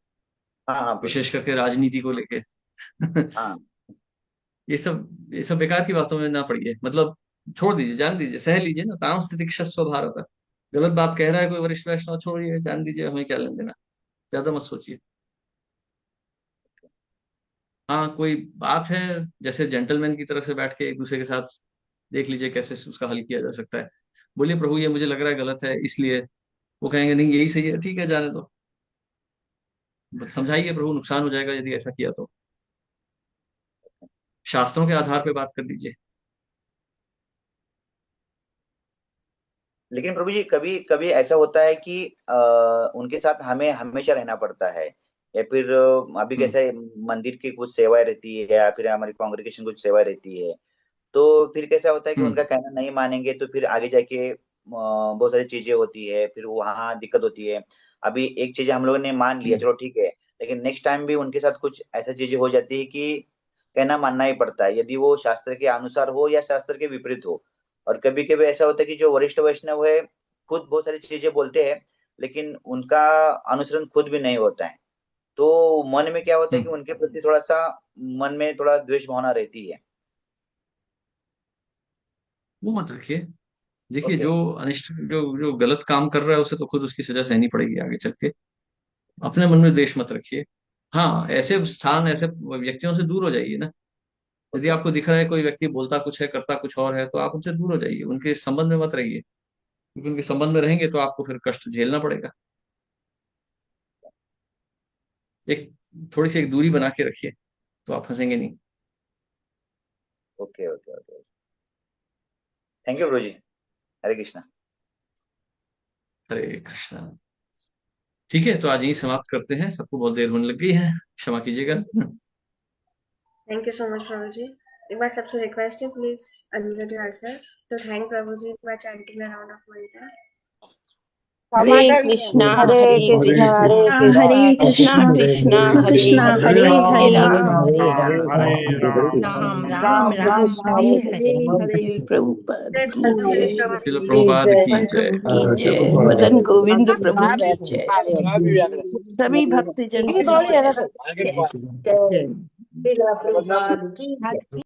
K: हाँ हाँ प्रभु जी।
B: विशेष करके राजनीति को लेके।
K: हाँ
B: ये सब बेकार की बातों में ना पड़िए। मतलब छोड़ दीजिए, जान दीजिए, सह लीजिए ना। ताम स्थितिक्षस्व भारत। गलत बात कह रहा है कोई वरिष्ठ वैष्णव, छोड़िए, जान दीजिए, हमें क्या लेना देना। ज्यादा मत सोचिए। हाँ, कोई बात है, जैसे जेंटलमैन की तरह से बैठ के एक दूसरे के साथ देख लीजिए कैसे उसका हल किया जा सकता है। बोलिए प्रभु ये मुझे लग रहा है गलत है, इसलिए वो कहेंगे नहीं यही सही है, ठीक है जाने दो। बस समझाइए प्रभु, नुकसान हो जाएगा यदि ऐसा किया तो। शास्त्रों के आधार पे बात कर लीजिए।
K: लेकिन प्रभु जी कभी कभी ऐसा होता है कि उनके साथ हमें हमेशा रहना पड़ता है, या फिर अभी कैसे मंदिर की कुछ सेवाएं रहती है या फिर हमारी कांग्रेगेशन कुछ सेवाएं रहती है, तो फिर कैसा होता है कि उनका कहना नहीं मानेंगे तो फिर आगे जाके बहुत सारी चीजें होती है, फिर वहाँ दिक्कत होती है। अभी एक चीज हम लोगों ने मान लिया चलो ठीक है, लेकिन नेक्स्ट टाइम भी उनके साथ कुछ ऐसा चीजें हो जाती है कि कहना मानना ही पड़ता है, यदि वो शास्त्र के अनुसार हो या शास्त्र के विपरीत हो। और कभी कभी ऐसा होता है कि जो वरिष्ठ वैष्णव है खुद बहुत सारी चीजें बोलते हैं, लेकिन उनका अनुसरण खुद भी नहीं होता है, तो मन में क्या होता है कि उनके प्रति थोड़ा सा मन में थोड़ा द्वेष भावना रहती है।
B: वो मत रखिए। देखिए
K: ओके
B: जो अनिष्ट जो जो गलत काम कर रहा है उसे तो खुद उसकी सजा सहनी पड़ेगी आगे चल के। अपने मन में द्वेष मत रखिए। हाँ, ऐसे स्थान ऐसे व्यक्तियों से दूर हो जाइए ना। यदि
K: ओके
B: आपको दिख रहा है कोई व्यक्ति बोलता कुछ है करता कुछ और है, तो आप उनसे दूर हो जाइए, उनके संबंध में मत रहिए, क्योंकि उनके संबंध में रहेंगे तो आपको फिर कष्ट झेलना पड़ेगा। एक थोड़ी सी एक दूरी बना के रखिए, तो आप फंसेंगे नहीं।
K: Okay okay okay. Thank you गुरु जी। हरे कृष्णा।
B: हरे कृष्णा। ठीक है, तो आज यही समाप्त करते हैं। सबको बहुत देर होने लग गई है, क्षमा कीजिएगा।
J: Thank you so much, Prabhuji. एक बार सबसे रिक्वेस्ट है, please unmute yourself to thank Prabhuji by chanting a round of mantra.
D: Hare Krishna
F: Hare
D: Hare
F: Krishna
D: Krishna
F: Hare
D: Krishna Krishna Hare Hare
L: Hare
D: Ram
L: Ram
D: Hare
L: Hare
D: Ram
L: Ram
D: Ram Ram Hare Hare Hare Prabhupada
J: Jai
D: की
J: Sadguru
D: जय,
B: शिल
J: Prabhuji.
B: प्रभुपाद की
D: भगवान
B: जय।
D: प्रभु की जय, मदन गोविंद प्रभु की जय, सभी भक्तजन की जय।
E: श्रील प्रभुपाद की जय।